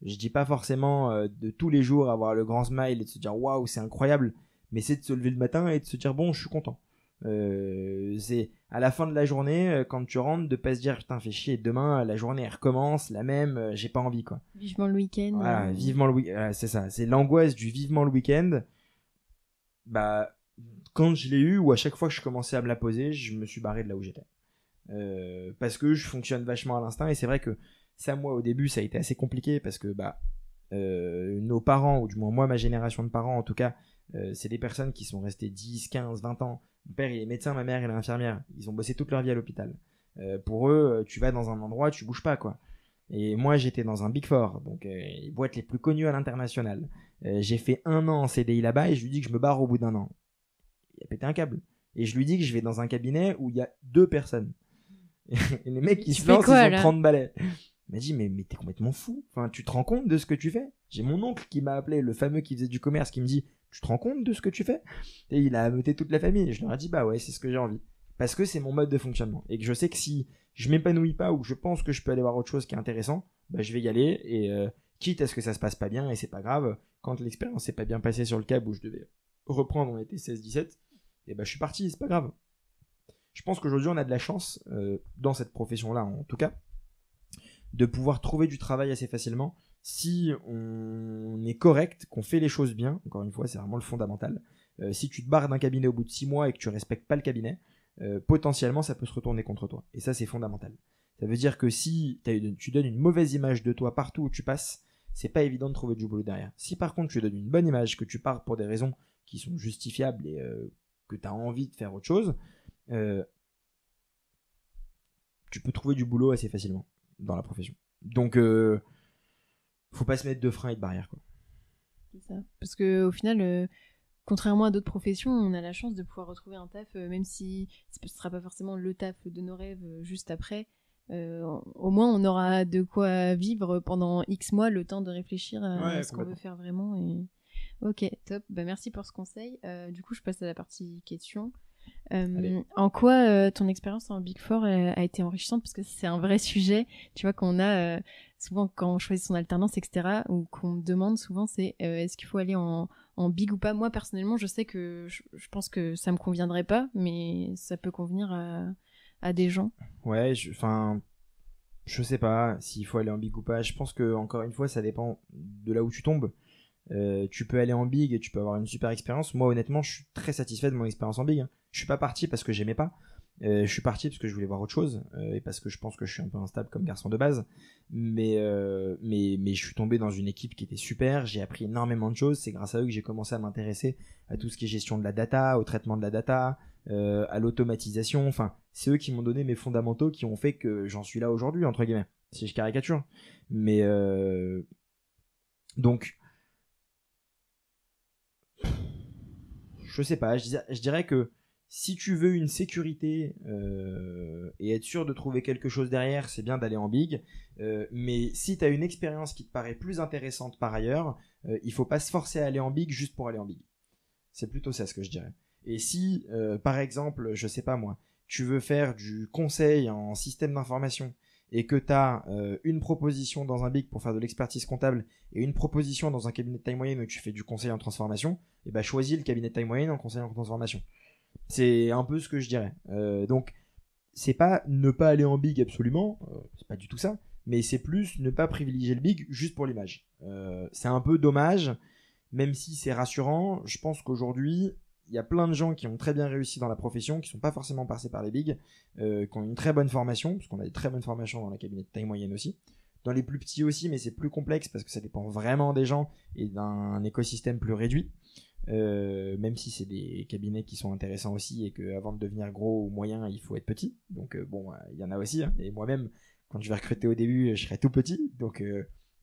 Je dis pas forcément de tous les jours avoir le grand smile et de se dire waouh, c'est incroyable, mais c'est de se lever le matin et de se dire bon, je suis content. C'est à la fin de la journée, quand tu rentres, de pas se dire putain, fais chier, demain la journée elle recommence, la même, j'ai pas envie, quoi. Vivement le week-end. Voilà, vivement le week-end, c'est ça, c'est l'angoisse du vivement le week-end. Bah, quand je l'ai eu, ou à chaque fois que je commençais à me la poser, je me suis barré de là où j'étais. Parce que je fonctionne vachement à l'instinct, et c'est vrai que ça, moi, au début, ça a été assez compliqué parce que nos parents, ou du moins moi, ma génération de parents en tout cas, c'est des personnes qui sont restées 10, 15, 20 ans. Mon père, il est médecin, ma mère, elle est infirmière. Ils ont bossé toute leur vie à l'hôpital. Pour eux, tu vas dans un endroit, tu bouges pas, quoi. Et moi, j'étais dans un Big Four, donc les boîtes les plus connues à l'international. J'ai fait 1 an en CDI là-bas et je lui dis que je me barre au bout d'1 an. Il a pété un câble. Et je lui dis que je vais dans un cabinet où il y a 2 personnes. Et les mecs qui se lancent, ils ont 30 balais. Il m'a dit, mais t'es complètement fou. Enfin, tu te rends compte de ce que tu fais? J'ai mon oncle qui m'a appelé, le fameux qui faisait du commerce, qui me dit, tu te rends compte de ce que tu fais? Et il a ameuté toute la famille. Et je leur ai dit, bah ouais, c'est ce que j'ai envie. Parce que c'est mon mode de fonctionnement. Et que je sais que si je m'épanouis pas ou que je pense que je peux aller voir autre chose qui est intéressant, bah je vais y aller. Et quitte à ce que ça se passe pas bien, et c'est pas grave, quand l'expérience s'est pas bien passée sur le câble où je devais reprendre, on était 16-17, et bah je suis parti, c'est pas grave. Je pense qu'aujourd'hui on a de la chance, dans cette profession-là en tout cas, de pouvoir trouver du travail assez facilement si on est correct, qu'on fait les choses bien. Encore une fois, c'est vraiment le fondamental. Si tu te barres d'un cabinet au bout de 6 mois et que tu respectes pas le cabinet, potentiellement ça peut se retourner contre toi. Et ça, c'est fondamental. Ça veut dire que si tu donnes une mauvaise image de toi partout où tu passes, c'est pas évident de trouver du boulot derrière. Si par contre tu donnes une bonne image, que tu pars pour des raisons qui sont justifiables et que tu as envie de faire autre chose, tu peux trouver du boulot assez facilement dans la profession. Donc faut pas se mettre de freins et de barrières, quoi. C'est ça. Parce que au final, contrairement à d'autres professions, on a la chance de pouvoir retrouver un taf, même si ce sera pas forcément le taf de nos rêves juste après. Au moins on aura de quoi vivre pendant X mois, le temps de réfléchir à ce qu'on veut faire vraiment. Et... Ok, top. Bah, merci pour ce conseil. Du coup, je passe à la partie question. En quoi ton expérience en Big Four a été enrichissante, parce que c'est un vrai sujet, tu vois, qu'on a souvent quand on choisit son alternance, etc., ou qu'on me demande souvent, c'est est-ce qu'il faut aller en Big ou pas. Moi personnellement, je sais que je pense que ça me conviendrait pas, mais ça peut convenir à des gens. Ouais, je sais pas s'il faut aller en Big ou pas. Je pense que encore une fois, ça dépend de là où tu tombes. Tu peux aller en big et tu peux avoir une super expérience. Moi, honnêtement, je suis très satisfait de mon expérience en big, hein. Je suis pas parti parce que j'aimais pas. Je suis parti parce que je voulais voir autre chose et parce que je pense que je suis un peu instable comme garçon de base. Mais je suis tombé dans une équipe qui était super. J'ai appris énormément de choses. C'est grâce à eux que j'ai commencé à m'intéresser à tout ce qui est gestion de la data, au traitement de la data, à l'automatisation. Enfin, c'est eux qui m'ont donné mes fondamentaux, qui ont fait que j'en suis là aujourd'hui, entre guillemets. Si je caricature. Mais donc, je sais pas. Je dirais que si tu veux une sécurité et être sûr de trouver quelque chose derrière, c'est bien d'aller en big. Mais si tu as une expérience qui te paraît plus intéressante par ailleurs, il faut pas se forcer à aller en big juste pour aller en big. C'est plutôt ça ce que je dirais. Et si, par exemple, je sais pas moi, tu veux faire du conseil en système d'information et que tu as une proposition dans un big pour faire de l'expertise comptable et une proposition dans un cabinet de taille moyenne où tu fais du conseil en transformation, et ben choisis le cabinet de taille moyenne en conseil en transformation. C'est un peu ce que je dirais. Donc, c'est pas ne pas aller en big absolument, c'est pas du tout ça, mais c'est plus ne pas privilégier le big juste pour l'image. C'est un peu dommage, même si c'est rassurant. Je pense qu'aujourd'hui, il y a plein de gens qui ont très bien réussi dans la profession, qui sont pas forcément passés par les bigs, qui ont une très bonne formation, parce qu'on a des très bonnes formations dans la cabinet de taille moyenne aussi. Dans les plus petits aussi, mais c'est plus complexe parce que ça dépend vraiment des gens et d'un écosystème plus réduit. Même si c'est des cabinets qui sont intéressants aussi et qu'avant de devenir gros ou moyen il faut être petit, donc bon, il y en a aussi, hein. Et moi-même quand je vais recruter au début je serai tout petit, donc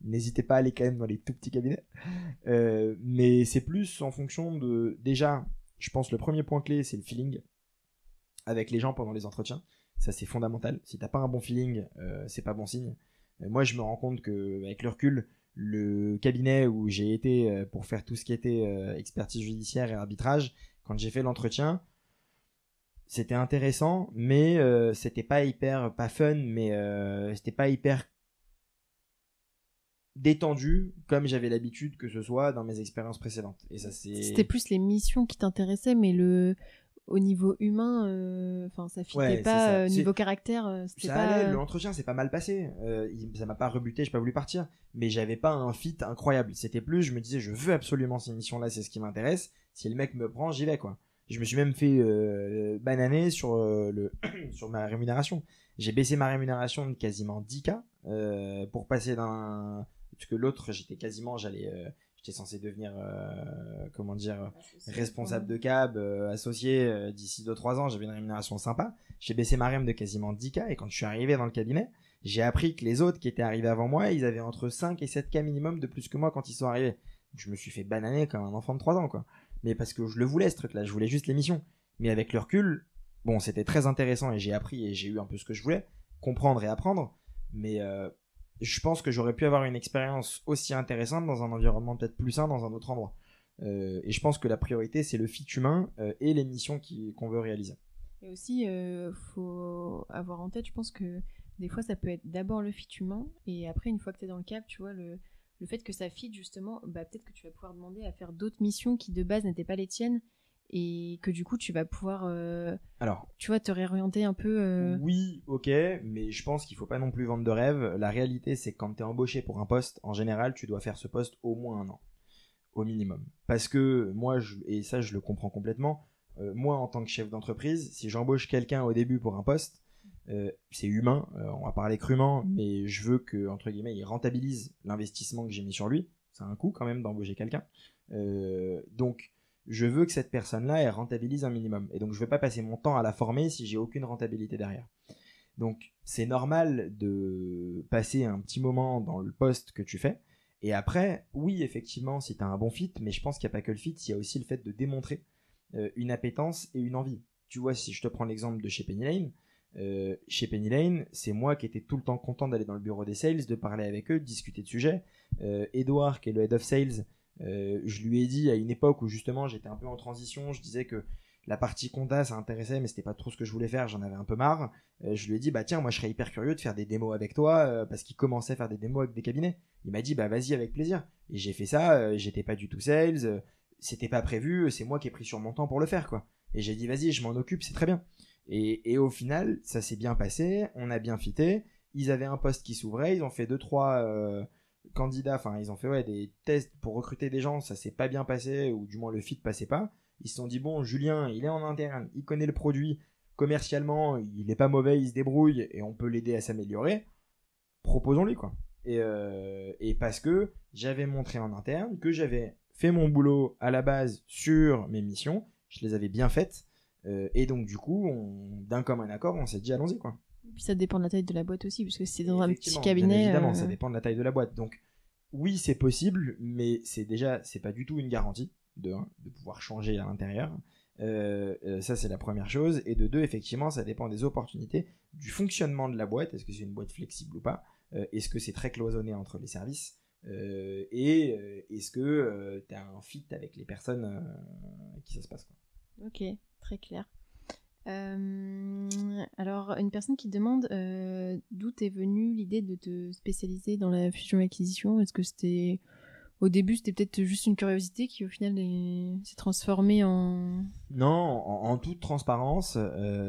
n'hésitez pas à aller quand même dans les tout petits cabinets. Mais c'est plus en fonction de, déjà je pense le premier point clé c'est le feeling avec les gens pendant les entretiens. Ça c'est fondamental. Si t'as pas un bon feeling, c'est pas bon signe. Moi je me rends compte que avec le recul, le cabinet où j'ai été pour faire tout ce qui était expertise judiciaire et arbitrage, quand j'ai fait l'entretien, c'était intéressant, mais c'était pas hyper, pas fun, mais c'était pas hyper détendu comme j'avais l'habitude que ce soit dans mes expériences précédentes. Et ça c'était plus les missions qui t'intéressaient, mais au niveau humain, ça fitait pas. Niveau caractère, c'était ça pas. Allait, l'entretien s'est pas mal passé. Ça m'a pas rebuté, j'ai pas voulu partir. Mais j'avais pas un fit incroyable. C'était plus, je me disais, je veux absolument ces missions-là, c'est ce qui m'intéresse. Si le mec me prend, j'y vais, quoi. Je me suis même fait bananer sur sur ma rémunération. J'ai baissé ma rémunération de quasiment 10K pour passer d'un, parce que l'autre, j'étais censé devenir responsable de cab, associé d'ici 2-3 ans. J'avais une rémunération sympa. J'ai baissé ma rem de quasiment 10K et quand je suis arrivé dans le cabinet, j'ai appris que les autres qui étaient arrivés avant moi, ils avaient entre 5 et 7K minimum de plus que moi quand ils sont arrivés. Je me suis fait bananer comme un enfant de 3 ans, quoi. Mais parce que je le voulais, ce truc-là, je voulais juste l'émission. Mais avec le recul, bon, c'était très intéressant et j'ai appris et j'ai eu un peu ce que je voulais, comprendre et apprendre. Mais je pense que j'aurais pu avoir une expérience aussi intéressante dans un environnement peut-être plus sain dans un autre endroit. Et je pense que la priorité, c'est le fit humain et les missions qu'on veut réaliser. Et aussi, faut avoir en tête, je pense que des fois, ça peut être d'abord le fit humain, et après, une fois que tu es dans le cap, tu vois, le fait que ça fit, justement, peut-être que tu vas pouvoir demander à faire d'autres missions qui, de base, n'étaient pas les tiennes, et que du coup, tu vas pouvoir, tu vois, te réorienter un peu. Oui, ok, mais je pense qu'il faut pas non plus vendre de rêve. La réalité, c'est que quand tu es embauché pour un poste, en général, tu dois faire ce poste au moins 1 an, au minimum. Parce que moi, et ça, je le comprends complètement, moi, en tant que chef d'entreprise, si j'embauche quelqu'un au début pour un poste, c'est humain, on va parler crûment, mais je veux que, entre guillemets, il rentabilise l'investissement que j'ai mis sur lui. C'est un coût quand même d'embaucher quelqu'un. Donc, je veux que cette personne-là, elle rentabilise un minimum. Et donc, je ne vais pas passer mon temps à la former si j'ai aucune rentabilité derrière. Donc, c'est normal de passer un petit moment dans le poste que tu fais. Et après, oui, effectivement, si tu as un bon fit, mais je pense qu'il n'y a pas que le fit, il y a aussi le fait de démontrer une appétence et une envie. Tu vois, si je te prends l'exemple de chez Penny Lane, c'est moi qui étais tout le temps content d'aller dans le bureau des sales, de parler avec eux, de discuter de sujets. Edouard, qui est le head of sales, je lui ai dit à une époque où justement j'étais un peu en transition, je disais que la partie compta ça intéressait mais c'était pas trop ce que je voulais faire, j'en avais un peu marre. Je lui ai dit tiens, moi je serais hyper curieux de faire des démos avec toi parce qu'il commençait à faire des démos avec des cabinets. Il m'a dit vas-y avec plaisir, et j'ai fait ça. J'étais pas du tout sales, c'était pas prévu, c'est moi qui ai pris sur mon temps pour le faire, quoi. Et j'ai dit vas-y, je m'en occupe, c'est très bien. Et au final ça s'est bien passé, on a bien fité. Ils avaient un poste qui s'ouvrait, ils ont fait 2-3 candidats, enfin ils ont fait des tests pour recruter des gens, ça s'est pas bien passé, ou du moins le fit passait pas. Ils se sont dit bon, Julien, il est en interne, il connaît le produit, commercialement, il est pas mauvais, il se débrouille et on peut l'aider à s'améliorer. Proposons-lui quoi. Et parce que j'avais montré en interne que j'avais fait mon boulot à la base sur mes missions, je les avais bien faites, et donc du coup, d'un commun accord, on s'est dit allons-y quoi. Et puis ça dépend de la taille de la boîte aussi, parce que c'est dans un petit Bien cabinet. évidemment, ça dépend de la taille de la boîte. Donc oui, c'est possible, mais c'est pas du tout une garantie de pouvoir changer à l'intérieur. Ça c'est la première chose, et de deux, effectivement, ça dépend des opportunités, du fonctionnement de la boîte. Est-ce que c'est une boîte flexible ou pas? Est-ce que c'est très cloisonné entre les services? Et est-ce que tu as un fit avec les personnes avec qui ça se passe quoi. Ok, très clair. Alors, une personne qui demande d'où t'es venue l'idée de te spécialiser dans la fusion-acquisition. Est-ce que c'était... Au début, c'était peut-être juste une curiosité qui, au final, s'est transformée en... Non, en toute transparence,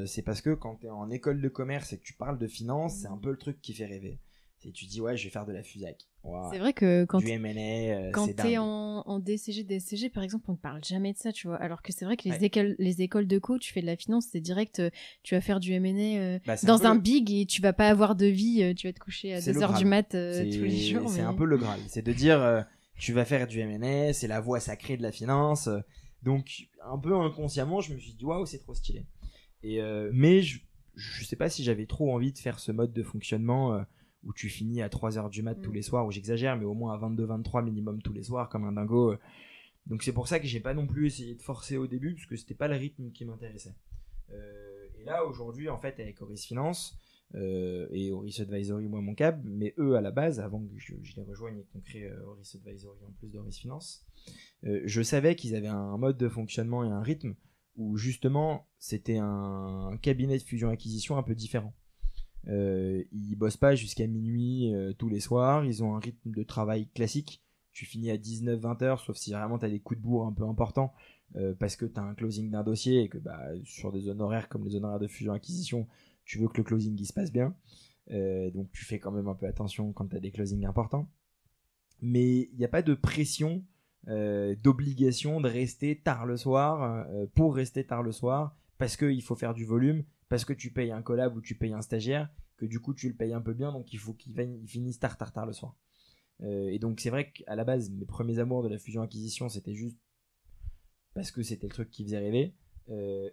c'est parce que quand tu es en école de commerce et que tu parles de finance, c'est un peu le truc qui fait rêver. Et tu dis, ouais, je vais faire de la fusac. Wow. C'est vrai que quand du M&A, quand c'est t'es dingue. en DCG, DSCG, par exemple, on ne parle jamais de ça, tu vois. Alors que c'est vrai que les écoles de co, tu fais de la finance, c'est direct, tu vas faire du M&A dans un big et tu vas pas avoir de vie, tu vas te coucher à 2h du mat tous les jours. C'est un peu le Graal. C'est de dire, tu vas faire du M&A, c'est la voie sacrée de la finance. Donc, un peu inconsciemment, je me suis dit, waouh, c'est trop stylé. Mais je sais pas si j'avais trop envie de faire ce mode de fonctionnement où tu finis à 3h du mat tous les soirs, où j'exagère, mais au moins à 22-23 minimum tous les soirs, comme un dingo. Donc c'est pour ça que j'ai pas non plus essayé de forcer au début, parce que c'était pas le rythme qui m'intéressait. Et là, aujourd'hui, en fait, avec Horis Finance et Horis Advisory, moi, mon cab, mais eux, à la base, avant que je les rejoigne et qu'on crée Horis Advisory en plus d'Horis Finance, je savais qu'ils avaient un mode de fonctionnement et un rythme où, justement, c'était un cabinet de fusion-acquisition un peu différent. Ils bossent pas jusqu'à minuit tous les soirs, ils ont un rythme de travail classique, tu finis à 19-20 heures, sauf si vraiment tu as des coups de bourre un peu importants parce que tu as un closing d'un dossier et que sur des zones horaires comme les zones horaires de fusion-acquisition, tu veux que le closing il se passe bien, donc tu fais quand même un peu attention quand tu as des closings importants, mais il n'y a pas de pression, d'obligation de rester tard le soir pour rester tard le soir parce qu'il faut faire du volume, parce que tu payes un collab ou tu payes un stagiaire, que du coup tu le payes un peu bien, donc il faut qu'il finisse tard le soir. Et donc c'est vrai qu'à la base, mes premiers amours de la fusion-acquisition, c'était juste parce que c'était le truc qui faisait rêver.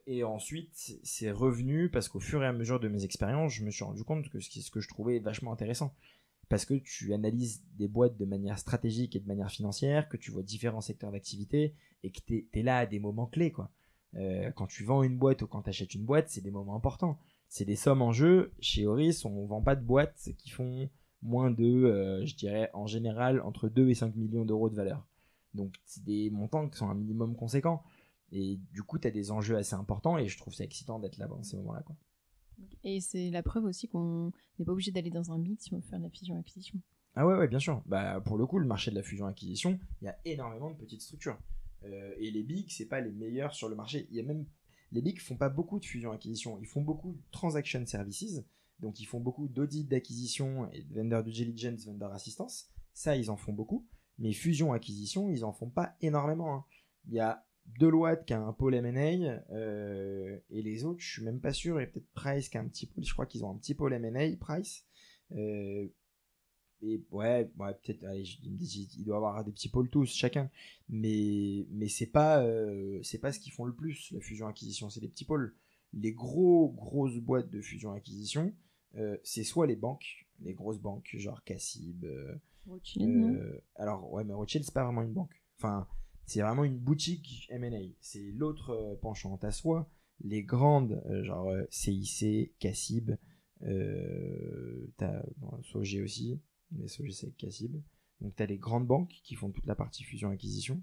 Et ensuite, c'est revenu parce qu'au fur et à mesure de mes expériences, je me suis rendu compte que ce que je trouvais vachement intéressant. Parce que tu analyses des boîtes de manière stratégique et de manière financière, que tu vois différents secteurs d'activité et que t'es là à des moments clés, quoi. Quand tu vends une boîte ou quand tu achètes une boîte, c'est des moments importants. C'est des sommes en jeu. Chez Horis, on vend pas de boîtes qui font moins de, je dirais, en général, entre 2 et 5 millions d'euros de valeur. Donc, c'est des montants qui sont un minimum conséquent. Et du coup, tu as des enjeux assez importants et je trouve ça excitant d'être là dans ces moments-là, quoi. Et c'est la preuve aussi qu'on n'est pas obligé d'aller dans un big si on veut faire de la fusion-acquisition. Ah ouais, bien sûr. Pour le coup, le marché de la fusion-acquisition, il y a énormément de petites structures. Et les bigs, c'est pas les meilleurs sur le marché. Il y a même les bigs font pas beaucoup de fusion-acquisition. Ils font beaucoup de transaction services. Donc, ils font beaucoup d'audit d'acquisition et de vendor due diligence, vendor assistance. Ça, ils en font beaucoup. Mais fusion-acquisition, ils en font pas énormément. Hein. Il y a Deloitte qui a un pôle M&A et les autres, je suis même pas sûr. Et peut-être Price qui a un petit pôle. Je crois qu'ils ont un petit pôle M&A, Price. Et ouais, peut-être, allez, il doit avoir des petits pôles tous, chacun. Mais c'est pas ce qu'ils font le plus, la fusion-acquisition. C'est les petits pôles. Les grosses boîtes de fusion-acquisition, c'est soit les banques, les grosses banques, genre Cassib. Rothschild, alors, ouais, mais Rothschild, c'est pas vraiment une banque. Enfin, c'est vraiment une boutique M&A. C'est l'autre penchant. T'as soit les grandes, genre CIC, Cassib, t'as Sogé aussi, mais Sogé c'est Cassib. Donc t'as les grandes banques qui font toute la partie fusion-acquisition.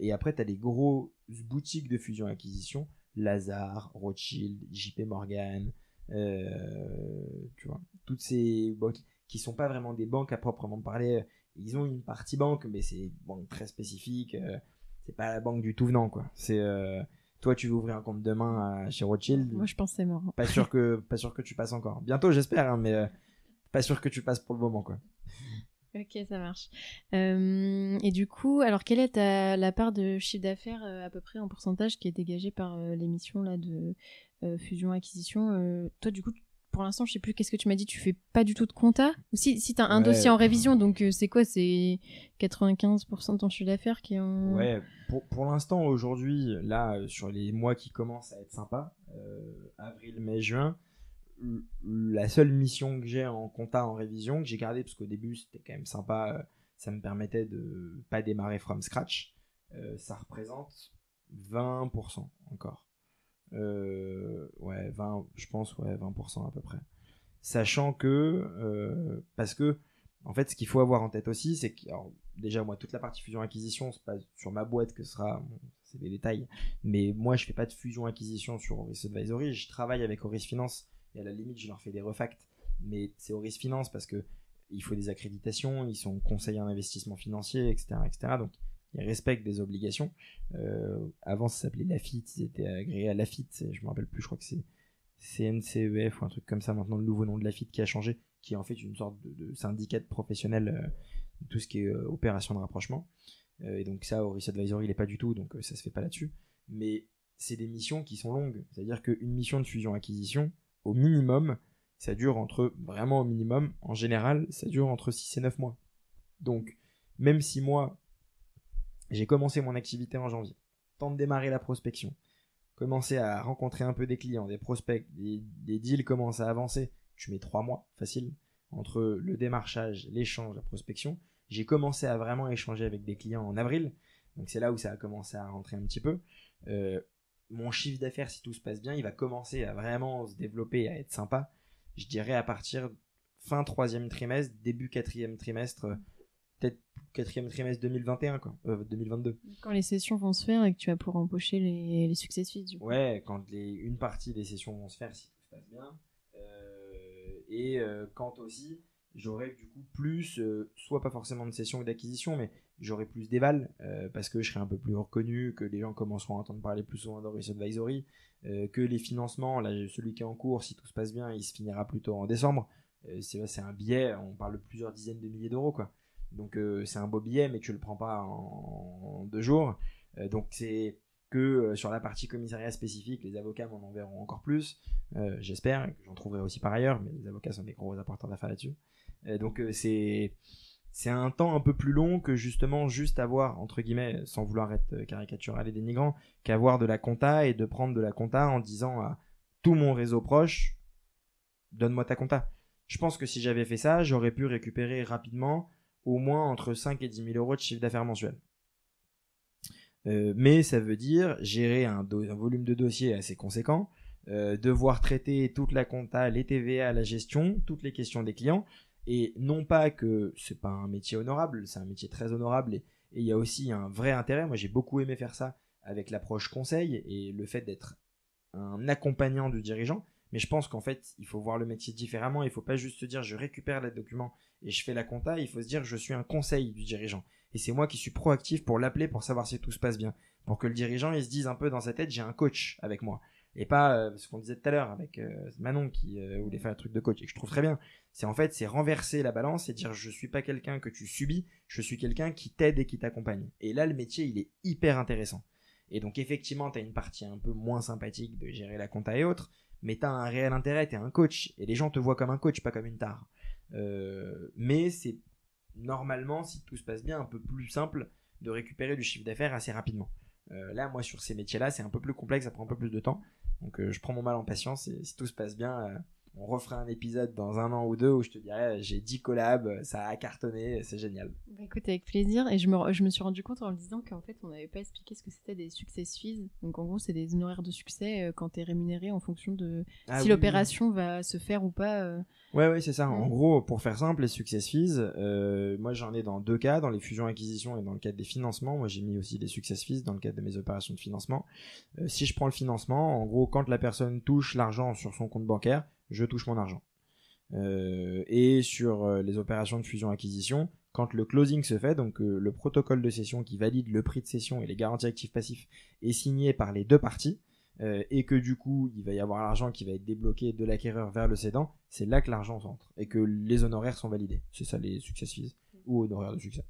Et après, t'as les grosses boutiques de fusion-acquisition, Lazare, Rothschild, JP Morgan, tu vois, toutes ces banques qui sont pas vraiment des banques à proprement parler. Ils ont une partie banque, mais c'est une banque très spécifique. C'est pas la banque du tout venant, quoi. C'est toi, tu veux ouvrir un compte demain chez Rothschild. Moi, je pense que c'est mort. Pas sûr que tu passes encore. Bientôt, j'espère, hein, mais pas sûr que tu passes pour le moment, quoi. Ok, ça marche. Et du coup, alors quelle est la part de chiffre d'affaires à peu près en pourcentage qui est dégagée par l'émission là de fusion-acquisition toi, du coup, pour l'instant, je sais plus, qu'est-ce que tu m'as dit? Tu fais pas du tout de compta? Ou si t'as un dossier en révision, donc c'est quoi? C'est 95% de ton chiffre d'affaires qui est en... Ouais, pour l'instant, aujourd'hui, là, sur les mois qui commencent à être sympas, avril, mai, juin, la seule mission que j'ai en compta en révision, que j'ai gardée, parce qu'au début, c'était quand même sympa, ça me permettait de pas démarrer from scratch, ça représente 20% encore. Ouais, 20, je pense, ouais, 20% à peu près. Sachant que, parce que, en fait, ce qu'il faut avoir en tête aussi, c'est que, alors, déjà, moi, toute la partie fusion-acquisition, c'est pas sur ma boîte que ce sera, bon, c'est des détails, mais moi, je fais pas de fusion-acquisition sur Horis Advisory, je travaille avec Horis Finance, et à la limite, je leur fais des refacts, mais c'est Horis Finance parce que il faut des accréditations, ils sont conseillers en investissement financier, etc., etc., donc ils respectent des obligations. Avant, ça s'appelait Lafitte, ils étaient agréés à Lafitte, je me rappelle plus, je crois que c'est CNCEF ou un truc comme ça, maintenant le nouveau nom de Lafitte qui a changé, qui est en fait une sorte de syndicat professionnel, tout ce qui est opération de rapprochement. Et donc ça, Horis Advisory, il n'est pas du tout, donc ça se fait pas là-dessus. Mais c'est des missions qui sont longues, c'est-à-dire qu'une mission de fusion-acquisition, au minimum, ça dure vraiment au minimum, en général, ça dure entre 6 et 9 mois. Donc, même si moi, j'ai commencé mon activité en janvier, temps de démarrer la prospection, commencer à rencontrer un peu des clients, des prospects, des deals commencent à avancer, tu mets 3 mois, facile, entre le démarchage, l'échange, la prospection. J'ai commencé à vraiment échanger avec des clients en avril, donc c'est là où ça a commencé à rentrer un petit peu. Mon chiffre d'affaires, si tout se passe bien, il va commencer à vraiment se développer, à être sympa, je dirais à partir fin 3e trimestre, début 4e trimestre, peut-être 4e trimestre 2021, quoi, 2022. Quand les sessions vont se faire et que tu vas pouvoir empocher les success fees, du coup. Ouais, quand une partie des sessions vont se faire, si tout se passe bien. Quand aussi, j'aurai du coup plus, soit pas forcément de sessions ou d'acquisition, mais j'aurai plus d'éval, parce que je serai un peu plus reconnu, que les gens commenceront à entendre parler plus souvent d'Horis Advisory, que les financements, là, celui qui est en cours, si tout se passe bien, il se finira plutôt en décembre. C'est un billet, on parle de plusieurs dizaines de milliers d'euros, quoi. Donc c'est un beau billet, mais tu le prends pas en 2 jours. Donc c'est que sur la partie commissariat spécifique, les avocats m'en enverront encore plus, j'espère, et que j'en trouverai aussi par ailleurs, mais les avocats sont des gros apporteurs d'affaires là-dessus. Donc c'est un temps un peu plus long que justement juste avoir, entre guillemets, sans vouloir être caricatural et dénigrant, qu'avoir de la compta et de prendre de la compta en disant à tout mon réseau proche, donne-moi ta compta. Je pense que si j'avais fait ça, j'aurais pu récupérer rapidement au moins entre 5 et 10 000 euros de chiffre d'affaires mensuel. Mais ça veut dire gérer un volume de dossiers assez conséquent, devoir traiter toute la compta, les TVA, la gestion, toutes les questions des clients, et non pas que c'est pas un métier honorable, c'est un métier très honorable, et il y a aussi un vrai intérêt. Moi j'ai beaucoup aimé faire ça avec l'approche conseil et le fait d'être un accompagnant du dirigeant, mais je pense qu'en fait il faut voir le métier différemment. Il faut pas juste se dire je récupère les documents et je fais la compta, il faut se dire je suis un conseil du dirigeant. Et c'est moi qui suis proactif pour l'appeler pour savoir si tout se passe bien. Pour que le dirigeant, il se dise un peu dans sa tête, j'ai un coach avec moi. Et pas ce qu'on disait tout à l'heure avec Manon qui voulait faire un truc de coach et que je trouve très bien. C'est renverser la balance et dire je suis pas quelqu'un que tu subis, je suis quelqu'un qui t'aide et qui t'accompagne. Et là, le métier, il est hyper intéressant. Et donc effectivement, t'as une partie un peu moins sympathique de gérer la compta et autres, mais t'as un réel intérêt, t'es un coach. Et les gens te voient comme un coach, pas comme une tare. Mais c'est normalement, si tout se passe bien, un peu plus simple de récupérer du chiffre d'affaires assez rapidement. Là, moi, sur ces métiers-là, c'est un peu plus complexe, ça prend un peu plus de temps. Donc, je prends mon mal en patience et si tout se passe bien, on refera un épisode dans 1 an ou 2 où je te dirai j'ai 10 collabs, ça a cartonné, c'est génial. Bah écoute, avec plaisir. Et je me suis rendu compte en me disant qu'en fait, on n'avait pas expliqué ce que c'était des success fees. Donc en gros, c'est des honoraires de succès quand tu es rémunéré en fonction de si l'opération va se faire ou pas. Ouais, c'est ça. En gros, pour faire simple, les success fees, moi j'en ai dans 2 cas, dans les fusions-acquisitions et dans le cadre des financements. Moi j'ai mis aussi des success fees dans le cadre de mes opérations de financement. Si je prends le financement, en gros, quand la personne touche l'argent sur son compte bancaire, je touche mon argent. Et sur les opérations de fusion-acquisition, quand le closing se fait, donc le protocole de cession qui valide le prix de cession et les garanties actifs passifs est signé par les 2 parties, et que du coup il va y avoir l'argent qui va être débloqué de l'acquéreur vers le cédant, c'est là que l'argent rentre et que les honoraires sont validés. C'est ça les success fees. ou aux horaires de succès.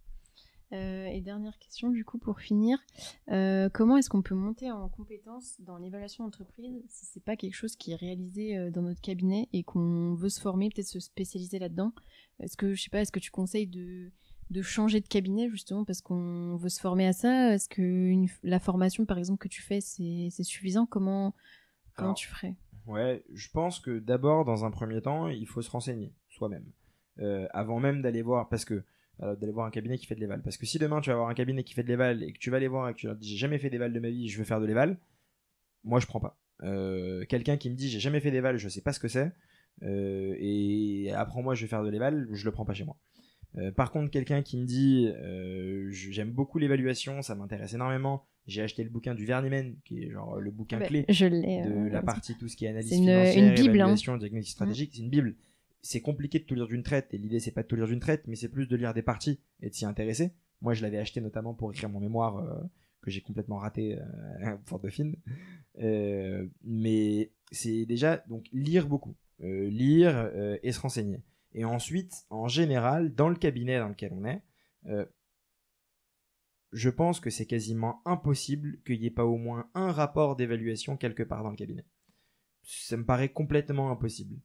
Et dernière question du coup pour finir, comment est-ce qu'on peut monter en compétence dans l'évaluation d'entreprise si c'est pas quelque chose qui est réalisé dans notre cabinet et qu'on veut se former, peut-être se spécialiser là-dedans? Est-ce que tu conseilles de changer de cabinet justement parce qu'on veut se former à ça? Est-ce que la formation par exemple que tu fais c'est suffisant? Comment tu ferais? Ouais, je pense que d'abord dans un premier temps il faut se renseigner soi-même avant même d'aller voir, d'aller voir un cabinet qui fait de l'éval. Parce que si demain tu vas voir un cabinet qui fait de l'éval et que tu vas aller voir et que tu leur dis j'ai jamais fait d'éval de ma vie, je veux faire de l'éval, moi je prends pas. Quelqu'un qui me dit j'ai jamais fait d'éval, je sais pas ce que c'est, et apprends-moi je vais faire de l'éval, je le prends pas chez moi. Par contre, quelqu'un qui me dit j'aime beaucoup l'évaluation, ça m'intéresse énormément, j'ai acheté le bouquin du Vernimen, qui est genre le bouquin clé de la partie tout ce qui est analyse financière, une bible, évaluation, diagnostic stratégique, c'est une bible. C'est compliqué de tout lire d'une traite, et l'idée c'est pas de tout lire d'une traite, mais c'est plus de lire des parties et de s'y intéresser. Moi je l'avais acheté notamment pour écrire mon mémoire que j'ai complètement raté pour Dauphine. Mais c'est déjà donc lire beaucoup, lire et se renseigner. Et ensuite, en général, dans le cabinet dans lequel on est, je pense que c'est quasiment impossible qu'il n'y ait pas au moins un rapport d'évaluation quelque part dans le cabinet. Ça me paraît complètement impossible.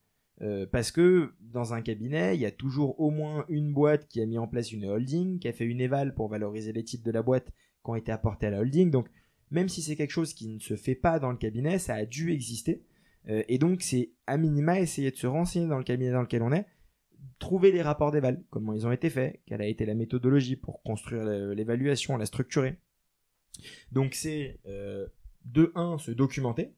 Parce que dans un cabinet, il y a toujours au moins une boîte qui a mis en place une holding, qui a fait une éval pour valoriser les titres de la boîte qui ont été apportés à la holding. Donc, même si c'est quelque chose qui ne se fait pas dans le cabinet, ça a dû exister. Et donc, c'est à minima essayer de se renseigner dans le cabinet dans lequel on est, trouver les rapports d'éval, comment ils ont été faits, quelle a été la méthodologie pour construire l'évaluation, la structurer. Donc, c'est de 1, se documenter.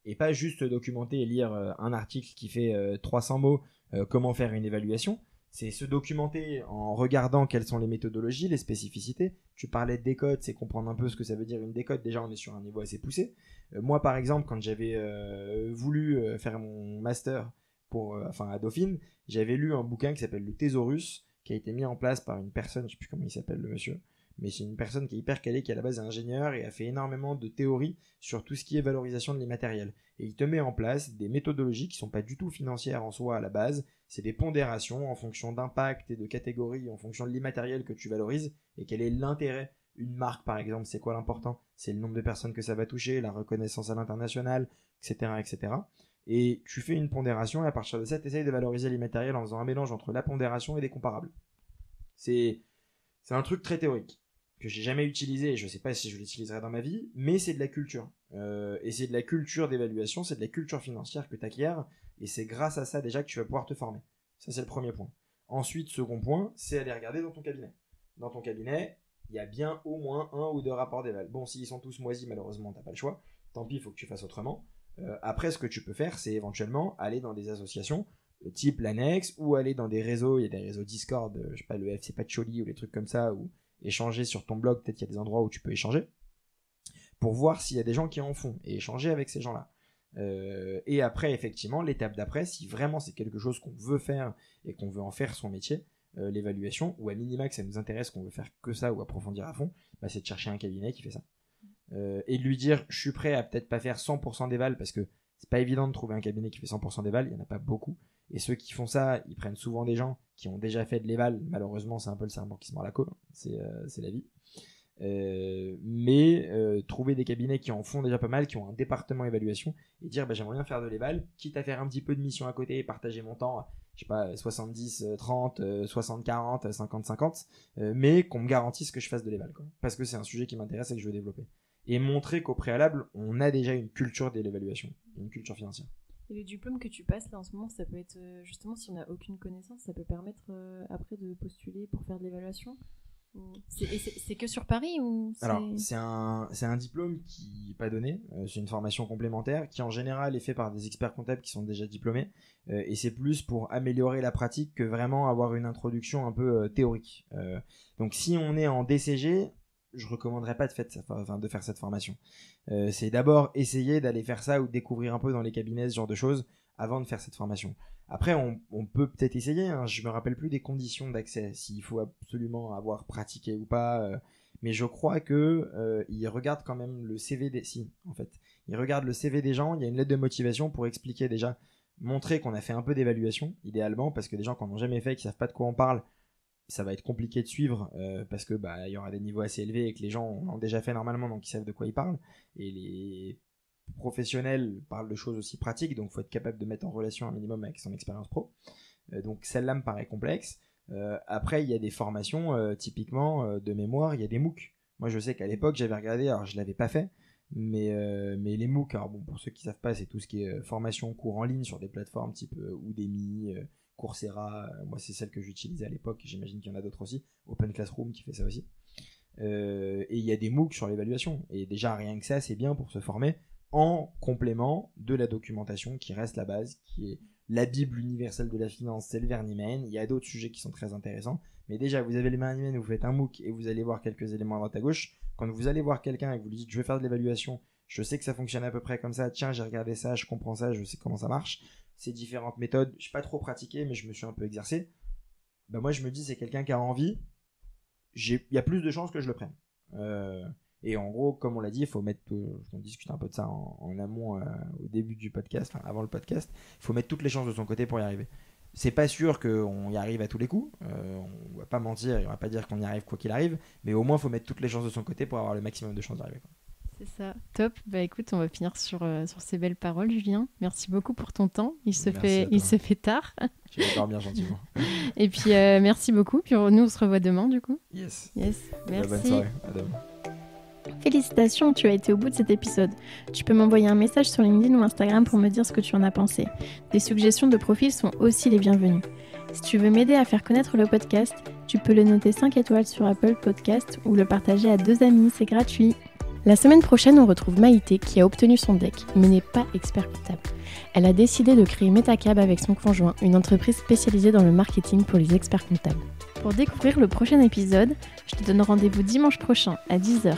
Et pas juste documenter et lire un article qui fait 300 mots, comment faire une évaluation. C'est se documenter en regardant quelles sont les méthodologies, les spécificités. Tu parlais de décode, c'est comprendre un peu ce que ça veut dire une décode. Déjà, on est sur un niveau assez poussé. Moi, par exemple, quand j'avais voulu faire mon master à Dauphine, j'avais lu un bouquin qui s'appelle Le Thésaurus, qui a été mis en place par une personne, je ne sais plus comment il s'appelle le monsieur, mais c'est une personne qui est hyper calée, qui à la base est ingénieur et a fait énormément de théories sur tout ce qui est valorisation de l'immatériel. Et il te met en place des méthodologies qui sont pas du tout financières en soi à la base, c'est des pondérations en fonction d'impact et de catégories, en fonction de l'immatériel que tu valorises, et quel est l'intérêt. Une marque par exemple, c'est quoi l'important? C'est le nombre de personnes que ça va toucher, la reconnaissance à l'international, etc. etc. Et tu fais une pondération et à partir de ça, tu essayes de valoriser l'immatériel en faisant un mélange entre la pondération et des comparables. C'est un truc très théorique que j'ai jamais utilisé et je sais pas si je l'utiliserai dans ma vie, mais c'est de la culture. Et c'est de la culture d'évaluation, c'est de la culture financière que tu acquiers, et c'est grâce à ça déjà que tu vas pouvoir te former. Ça, c'est le premier point. Ensuite, second point, c'est aller regarder dans ton cabinet. Dans ton cabinet, il y a bien au moins 1 ou 2 rapports d'éval. Bon, s'ils sont tous moisis, malheureusement, t'as pas le choix. Tant pis, il faut que tu fasses autrement. Après, ce que tu peux faire, c'est éventuellement aller dans des associations type l'annexe, ou aller dans des réseaux, il y a des réseaux Discord, je sais pas, le FC Patchouli ou les trucs comme ça, ou échanger sur ton blog, peut-être qu'il y a des endroits où tu peux échanger, pour voir s'il y a des gens qui en font, et échanger avec ces gens-là. Et après, effectivement, l'étape d'après, si vraiment c'est quelque chose qu'on veut faire, et qu'on veut en faire son métier, l'évaluation, ou à minima que ça nous intéresse, qu'on veut faire que ça, ou approfondir à fond, bah, c'est de chercher un cabinet qui fait ça. Et de lui dire, je suis prêt à peut-être pas faire 100% d'éval, parce que c'est pas évident de trouver un cabinet qui fait 100% d'éval, il y en a pas beaucoup. Et ceux qui font ça, ils prennent souvent des gens qui ont déjà fait de l'éval. Malheureusement, c'est un peu le serpent qui se mord la queue. C'est la vie. Mais trouver des cabinets qui en font déjà pas mal, qui ont un département évaluation, et dire bah, j'aimerais bien faire de l'éval, quitte à faire un petit peu de mission à côté et partager mon temps, je sais pas, 70-30, 60-40, 50-50, mais qu'on me garantisse que je fasse de l'éval, quoi. Parce que c'est un sujet qui m'intéresse et que je veux développer. Et montrer qu'au préalable, on a déjà une culture de l'évaluation, une culture financière. Et le diplôme que tu passes là en ce moment, ça peut être justement si on n'a aucune connaissance, ça peut permettre après de postuler pour faire de l'évaluation. C'est que sur Paris ou c'est... Alors c'est un diplôme qui n'est pas donné, c'est une formation complémentaire qui en général est fait par des experts comptables qui sont déjà diplômés, et c'est plus pour améliorer la pratique que vraiment avoir une introduction un peu théorique. Donc si on est en DCG, je recommanderais pas de faire cette formation. C'est d'abord essayer d'aller faire ça ou de découvrir un peu dans les cabinets ce genre de choses avant de faire cette formation. Après, on peut peut-être essayer, hein. Je me rappelle plus des conditions d'accès, s'il faut absolument avoir pratiqué ou pas, mais je crois que ils regardent quand même le CV ils regardent le CV des gens, il y a une lettre de motivation pour expliquer déjà, montrer qu'on a fait un peu d'évaluation, idéalement, parce que des gens qui n'en ont jamais fait, qui savent pas de quoi on parle, ça va être compliqué de suivre parce que il y aura des niveaux assez élevés et que les gens ont déjà fait normalement, donc ils savent de quoi ils parlent. Et les professionnels parlent de choses aussi pratiques, donc il faut être capable de mettre en relation un minimum avec son expérience pro. Donc celle-là me paraît complexe. Après, il y a des formations, typiquement de mémoire, il y a des MOOC. Moi, je sais qu'à l'époque, j'avais regardé, alors je l'avais pas fait, mais les MOOC, alors bon, pour ceux qui savent pas, c'est tout ce qui est formation, cours en ligne sur des plateformes type Udemy, Coursera. Moi, c'est celle que j'utilisais à l'époque. J'imagine qu'il y en a d'autres aussi. Open Classroom qui fait ça aussi. Et il y a des MOOC sur l'évaluation. Et déjà, rien que ça, c'est bien pour se former en complément de la documentation qui reste la base, qui est la Bible universelle de la finance, c'est le Verneyman. Il y a d'autres sujets qui sont très intéressants. Mais déjà, vous avez le Verneyman, vous faites un MOOC et vous allez voir quelques éléments à droite à gauche. Quand vous allez voir quelqu'un et que vous lui dites je vais faire de l'évaluation, je sais que ça fonctionne à peu près comme ça, tiens, j'ai regardé ça, je comprends ça, je sais comment ça marche. Ces différentes méthodes, je n'ai pas trop pratiqué, mais je me suis un peu exercé. Moi, je me dis, c'est quelqu'un qui a envie, il y a plus de chances que je le prenne. Et en gros, comme on l'a dit, il faut mettre, on discute un peu de ça en amont au début du podcast, enfin avant le podcast, il faut mettre toutes les chances de son côté pour y arriver. C'est pas sûr qu'on y arrive à tous les coups, on va pas mentir, on va pas dire qu'on y arrive quoi qu'il arrive, mais au moins il faut mettre toutes les chances de son côté pour avoir le maximum de chances d'arriver. C'est ça, top. Écoute, on va finir sur ces belles paroles, Julien. Merci beaucoup pour ton temps. Il se fait tard. Tu m'adores bien gentiment. Et puis merci beaucoup. Puis nous on se revoit demain du coup. Yes. Merci. Bonne soirée. À demain. Félicitations, tu as été au bout de cet épisode. Tu peux m'envoyer un message sur LinkedIn ou Instagram pour me dire ce que tu en as pensé. Des suggestions de profils sont aussi les bienvenues. Si tu veux m'aider à faire connaître le podcast, tu peux le noter 5 étoiles sur Apple Podcast ou le partager à 2 amis, c'est gratuit. La semaine prochaine, on retrouve Maïté qui a obtenu son DEC, mais n'est pas expert comptable. Elle a décidé de créer Metacab avec son conjoint, une entreprise spécialisée dans le marketing pour les experts comptables. Pour découvrir le prochain épisode, je te donne rendez-vous dimanche prochain à 10h.